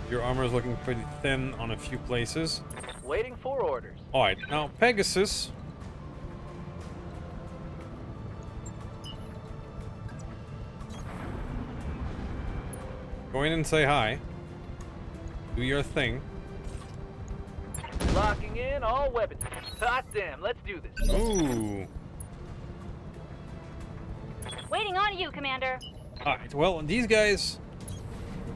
Your armor is looking pretty thin on a few places. Waiting for orders. Alright, now Pegasus. Go in and say hi. Do your thing. Locking in all weapons. Hot damn, let's do this. Ooh. Waiting on you, Commander. Alright, well, these guys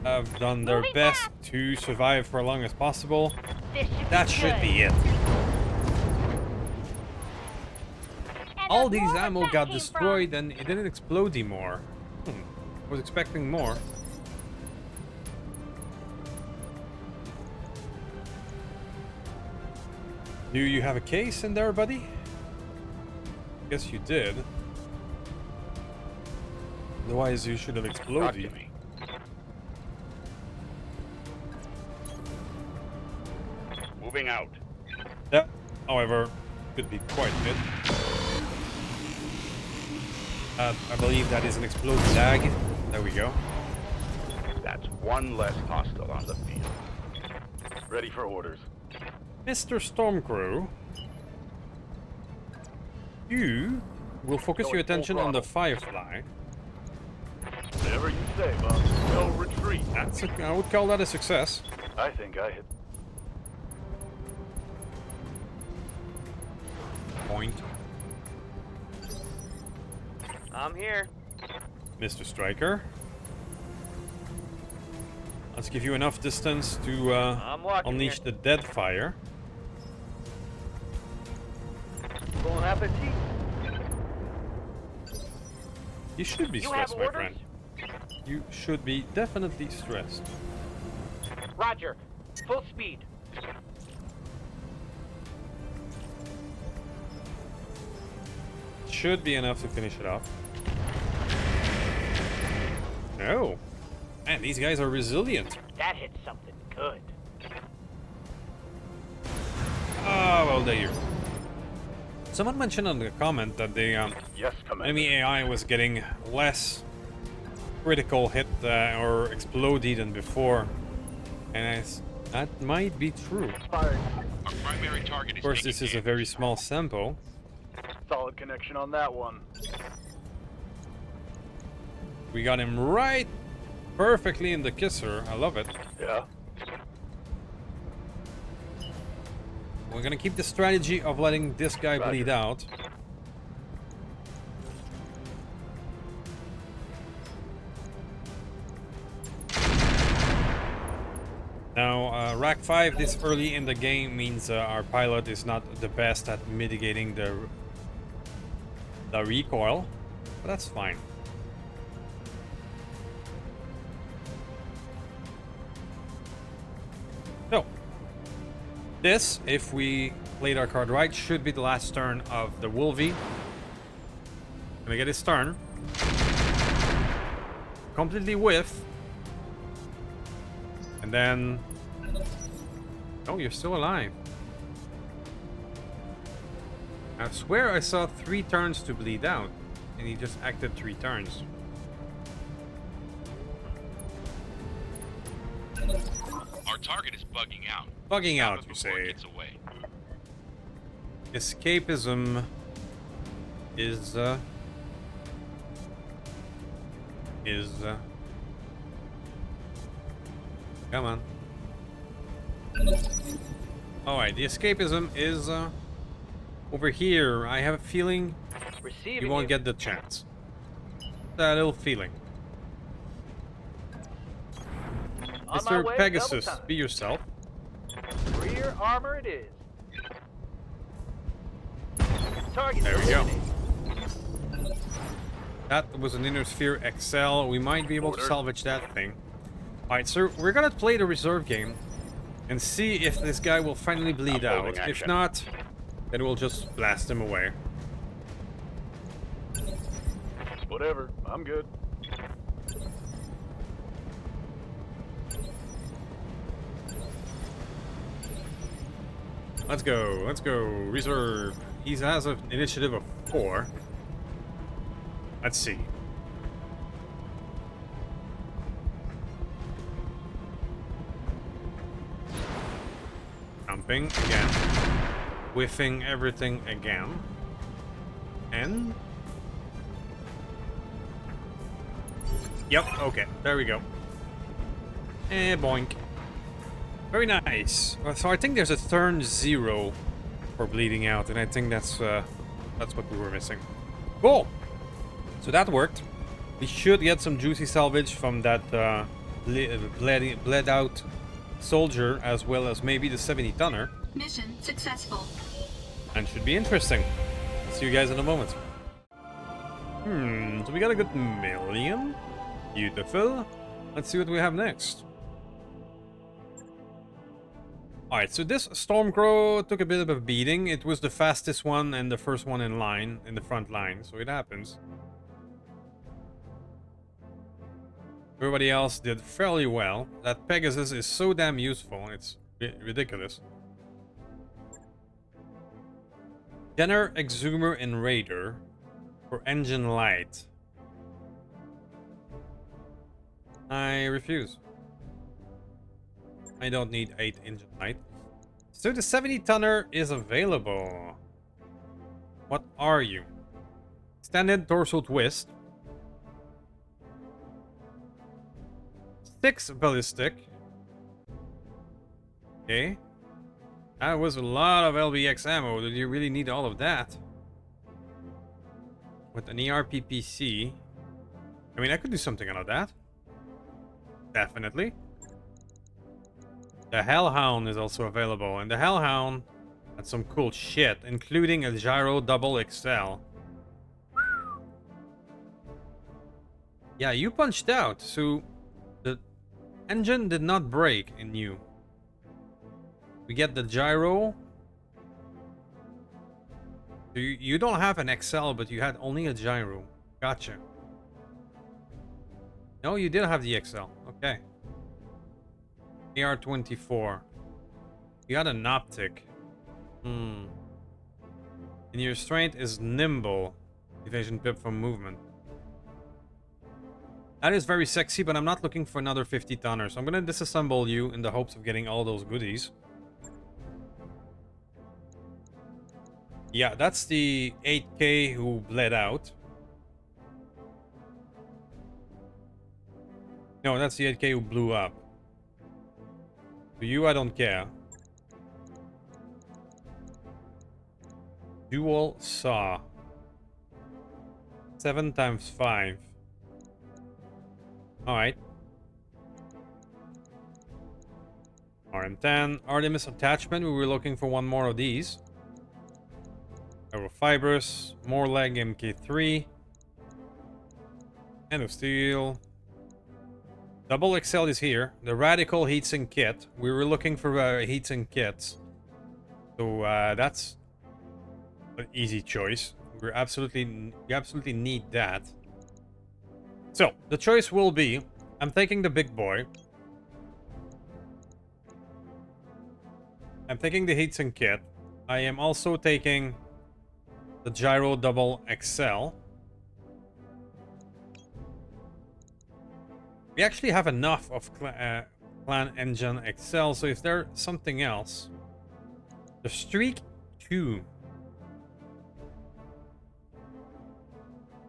have done their Moving best fast. to survive for as long as possible. This should That be should good. be it. And All there's these more where ammo that got came destroyed and it didn't explode anymore. I was expecting more. Do you have a case in there, buddy? Guess you did. Otherwise, you should have Talk to exploded. me. Moving out. That, however, could be quite a bit. I believe that is an exploded tag. There we go. That's one less hostile on the field. Ready for orders. Mr. Stormcrow, you will focus Going your attention full on the throttle. Firefly. Whatever you say, Bob. No retreat. That's I would call that a success. I think I hit. Point. I'm here. Mr. Striker. Let's give you enough distance to I'm walking unleash here. the dead fire. Bon appetit. You should be You have stressed, my orders? friend. You should be definitely stressed. Roger. Full speed. Should be enough to finish it off. No. Man, these guys are resilient. That hit something good. Ah, well, there you. Someone mentioned on the comment that the Yes, Commander. enemy AI was getting less critical hit or explodey than before, and that might be true. Firing. Our primary target is Of course, taking this is a damage. very small sample. Solid connection on that one. We got him right perfectly in the kisser. I love it. Yeah. We're gonna keep the strategy of letting this guy Roger. bleed out. Now, Rack 5 this early in the game means our pilot is not the best at mitigating the recoil, but that's fine. So, this, if we played our card right, should be the last turn of the Wolvie. Gonna get his turn. Completely whiff. And then... Oh, you're still alive. I swear I saw 3 turns to bleed out. And he just acted 3 turns. Our target is bugging out. Bugging Stop out, it you before it say. gets away. Escapism is come on. Alright, the escapism is over here. I have a feeling Receiving you won't you. get the chance. That little feeling. On my Mr. way, Pegasus, double time. be yourself. Rear armor it is. Target There we go. eliminated. That was an Inner Sphere XL. We might be able to Order. salvage that thing. Alright, so we're gonna play the reserve game and see if this guy will finally bleed out. Uploading If action. not, then we'll just blast him away. Whatever. I'm good. Let's go, reserve. He has an initiative of 4. Let's see. Jumping again. Whiffing everything again. And... Yep, okay, there we go. And boink. Very nice. So I think there's a turn 0 for bleeding out, and I think that's what we were missing. Cool. So that worked. We should get some juicy salvage from that bled out soldier, as well as maybe the 70 tonner. Mission successful. And should be interesting. See you guys in a moment. So we got a good million. Beautiful. Let's see what we have next. Alright, so this Stormcrow took a bit of a beating. It was the fastest one and the first one in line, in the front line, so it happens. Everybody else did fairly well. That Pegasus is so damn useful, it's ridiculous. Jenner, Exhumer, and Raider for engine light. I refuse. I don't need 8 engine light. So the 70 tonner is available. What are you? Standard torso twist. 6 ballistic. Okay. That was a lot of LBX ammo. Did you really need all of that? With an ERPPC. I mean, I could do something out of that. Definitely. The Hellhound is also available, and the Hellhound had some cool shit, including a gyro double XL. Yeah, you punched out, so the engine did not break in you. We get the gyro. You don't have an XL, but you had only a gyro. Gotcha. No, you did have the XL. Okay. AR-24. You got an optic. And your strength is nimble. Evasion pip from movement. That is very sexy, but I'm not looking for another 50 tonner. So I'm gonna disassemble you in the hopes of getting all those goodies. Yeah, that's the 8K who bled out. No, that's the 8K who blew up. For you, I don't care. Dual saw. 7 times 5. Alright. RM10. Artemis attachment. We were looking for one more of these. Fibrous. More leg MK3. End of steel. Double XL is here. The Radical heatsink kit. We were looking for heatsink kits. So that's an easy choice. We absolutely need that. So the choice will be, I'm taking the big boy. I'm taking the heatsink kit. I am also taking the gyro double XL. We actually have enough of Clan Engine XL, so if there's something else... The Streak 2.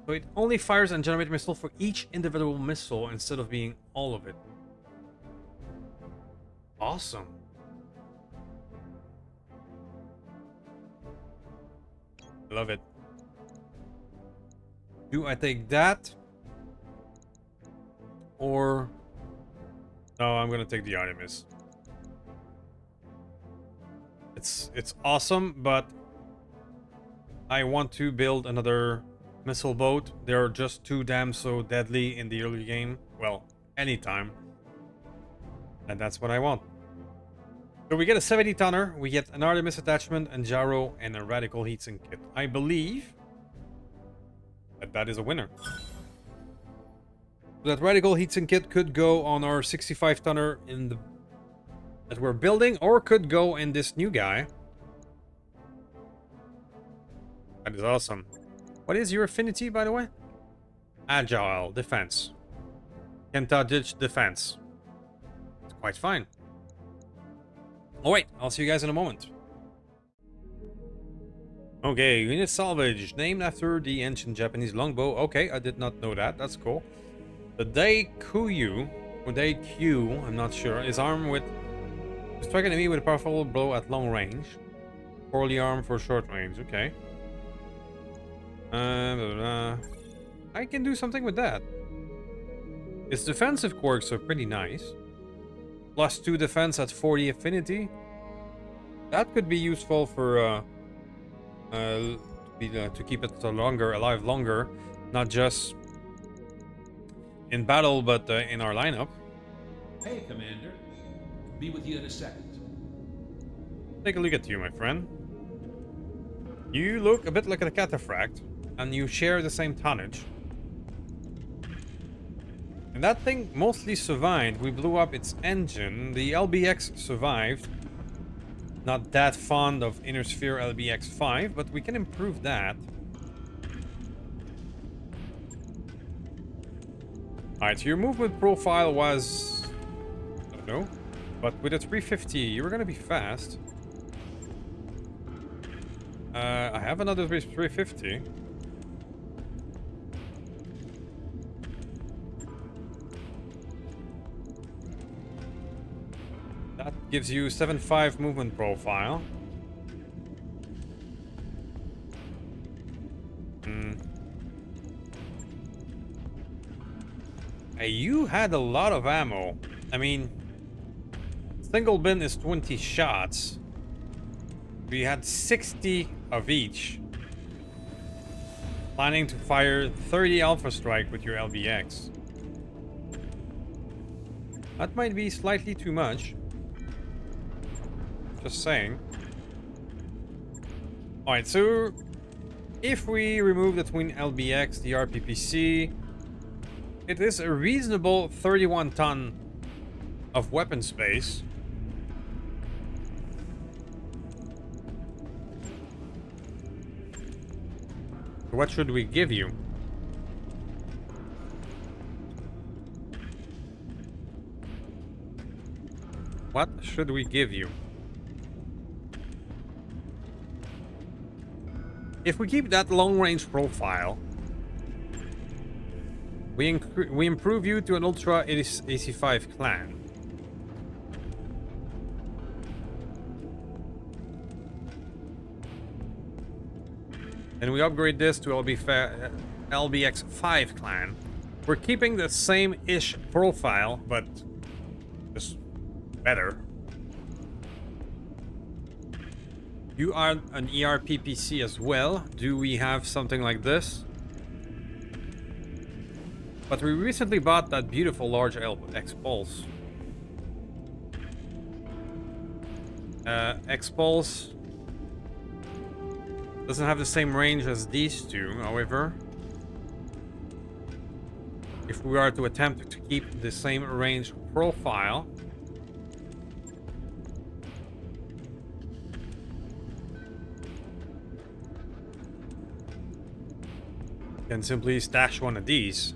So it only fires and generates missile for each individual missile instead of being all of it. Awesome. Love it. Do I take that? Or... No, I'm gonna take the Artemis. It's awesome, but I want to build another missile boat. They're just too damn so deadly in the early game. Well, anytime. And that's what I want. So we get a 70 tonner, we get an Artemis attachment, and gyro, and a Radical heatsink kit. I believe that that is a winner. So that Radical heatsink kit could go on our 65 tonner in the that we're building, or could go in this new guy. That is awesome. What is your affinity, by the way? Agile, defense. Kenta defense. It's quite fine. Oh wait, I'll see you guys in a moment. Okay, unit salvage, named after the ancient Japanese longbow. Okay, I did not know that. That's cool. The Daikyu, or Daikyu, I'm not sure, is armed with... strike an enemy with a powerful blow at long range. Poorly armed for short range. Okay. I can do something with that. Its defensive quirks are pretty nice. +2 defense at 40 affinity. That could be useful for to keep it alive longer, not just in battle, but in our lineup. Hey, Commander. Be with you in a second. Take a look at you, my friend. You look a bit like a cataphract, and you share the same tonnage. And that thing mostly survived. We blew up its engine. The LBX survived. Not that fond of Inner Sphere LBX 5, but we can improve that. Alright, so your movement profile was... I don't know. But with a 350, you were gonna be fast. I have another 350. That gives you 7.5 movement profile. You had a lot of ammo. I mean, single bin is 20 shots. We had 60 of each. Planning to fire 30 Alpha Strike with your LBX. That might be slightly too much. Just saying. Alright, so if we remove the twin LBX, the RPPC, it is a reasonable 31 ton of weapon space. What should we give you? What should we give you? If we keep that long-range profile, we improve you to an Ultra AC5 clan. And we upgrade this to LBX 5 clan. We're keeping the same-ish profile, but just better. You are an ERPPC as well. Do we have something like this? But we recently bought that beautiful large X-Pulse. X-Pulse doesn't have the same range as these two, however. If we are to attempt to keep the same range profile, can simply stash one of these.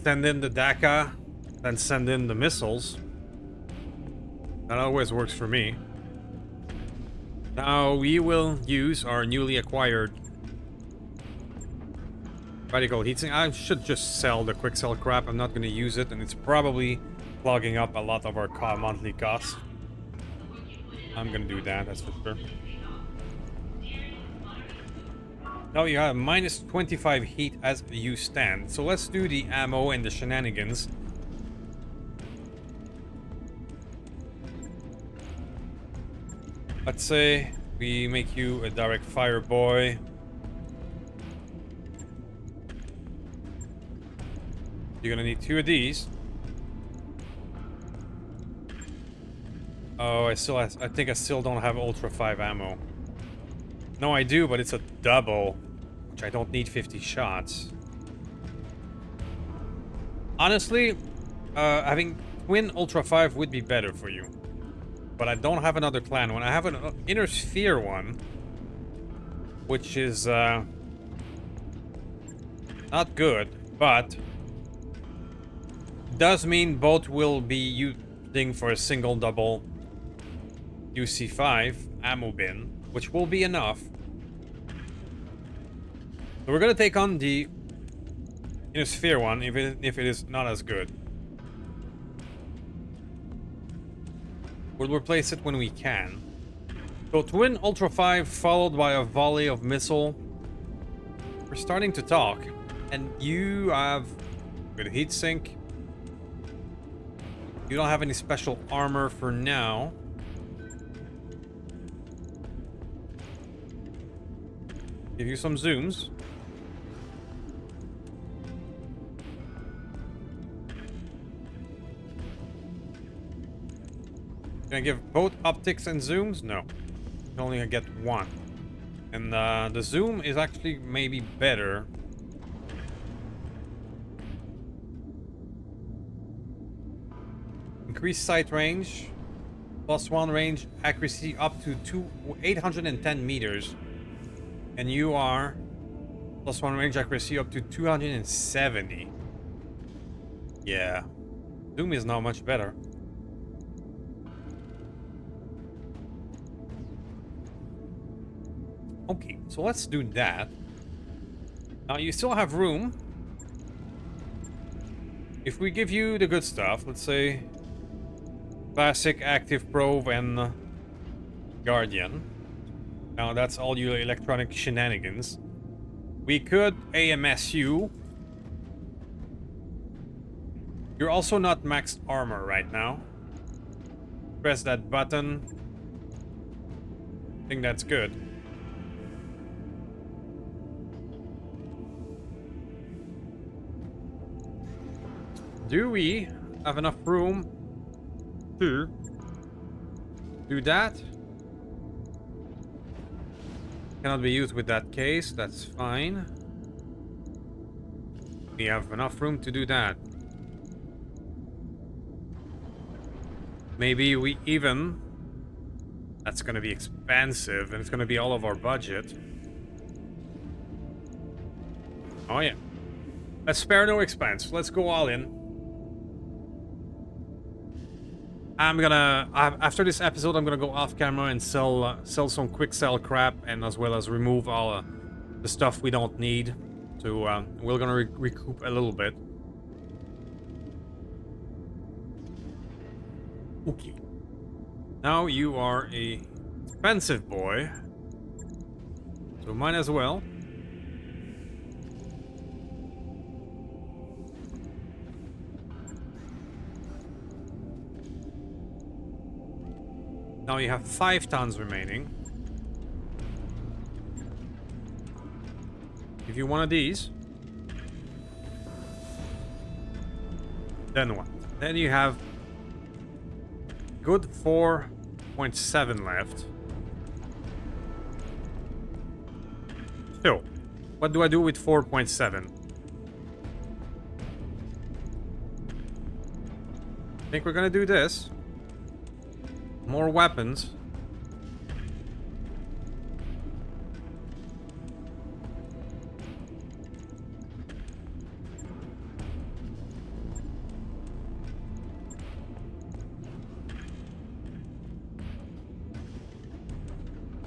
Send in the DACA, then send in the missiles. That always works for me. Now we will use our newly acquired radical heatsink. I should just sell the quick sell crap. I'm not going to use it, and it's probably clogging up a lot of our monthly costs. I'm going to do that, that's for sure. Now you have minus 25 heat as you stand. So let's do the ammo and the shenanigans. Let's say we make you a direct fire boy. You're gonna need 2 of these. Oh, I think I still don't have Ultra 5 ammo. No, I do, but it's a double, which I don't need 50 shots. Honestly, having twin Ultra 5 would be better for you. but I don't have another clan one. I have an inner sphere one, which is not good, but does mean both will be using for a single double UC5 ammo bin, which will be enough. So we're gonna take on the inner sphere one, even if it is not as good. We'll replace it when we can. So twin Ultra 5 followed by a volley of missile. We're starting to talk. And you have good heatsink. You don't have any special armor for now. Give you some zooms. Can I give both optics and zooms? No. You can only get one. And the zoom is actually maybe better. Increased sight range. +1 range accuracy up to 810 meters. And you are +1 range accuracy up to 270. Yeah. Zoom is not much better. Okay, so let's do that. Now you still have room. If we give you the good stuff, let's say classic, active probe, and guardian. Now that's all your electronic shenanigans. We could AMS you. You're also not maxed armor right now. Press that button. I think that's good. Do we have enough room to do that? Cannot be used with that case, that's fine. We have enough room to do that. Maybe we even... That's gonna be expensive, and it's gonna be all of our budget. Oh yeah. Let's spare no expense. Let's go all in. I'm gonna... after this episode, I'm gonna go off camera and sell some quick sell crap, and as well as remove all the stuff we don't need. So we're gonna recoup a little bit. Okay. Now you are a expensive boy, so might as well. Now you have 5 tons remaining. If you one of these, then what? Then you have good 4.7 left. So, what do I do with 4.7? I think we're gonna do this. More weapons.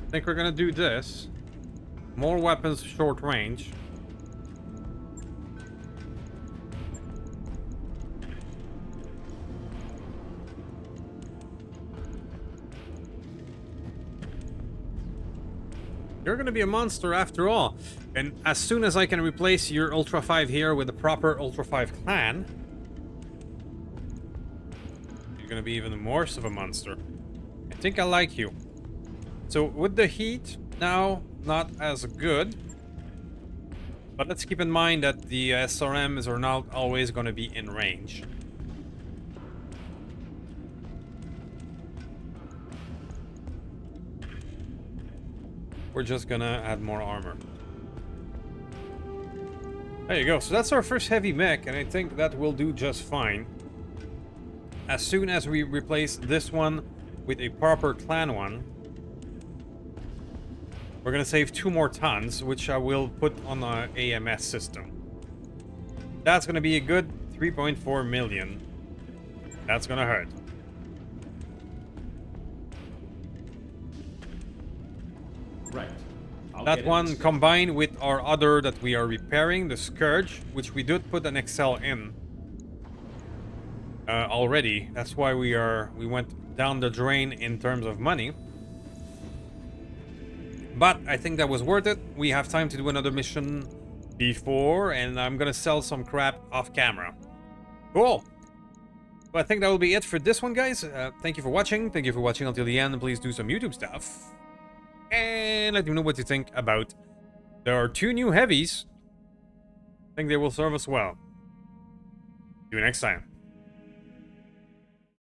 I think we're gonna do this. More weapons, short range. You're gonna be a monster after all. And as soon as I can replace your Ultra 5 here with a proper Ultra 5 clan, you're gonna be even more of a monster. I think I like you. So with the heat, now not as good. But let's keep in mind that the SRMs are not always gonna be in range. We're just gonna add more armor. There you go. So that's our first heavy mech, and I think that will do just fine. As soon as we replace this one with a proper clan one, we're gonna save 2 more tons, which I will put on our AMS system. That's gonna be a good 3.4 million. That's gonna hurt. Right. I'll That get it one instead. combined with our other that we are repairing, the Scourge, which we did put an Excel in already. That's why we went down the drain in terms of money. But I think that was worth it. We have time to do another mission before, and I'm gonna sell some crap off camera. Cool. Well, I think that will be it for this one, guys. Thank you for watching. Thank you for watching until the end. Please do some YouTube stuff. And let me know what you think about. There are 2 new heavies. I think they will serve us well. See you next time.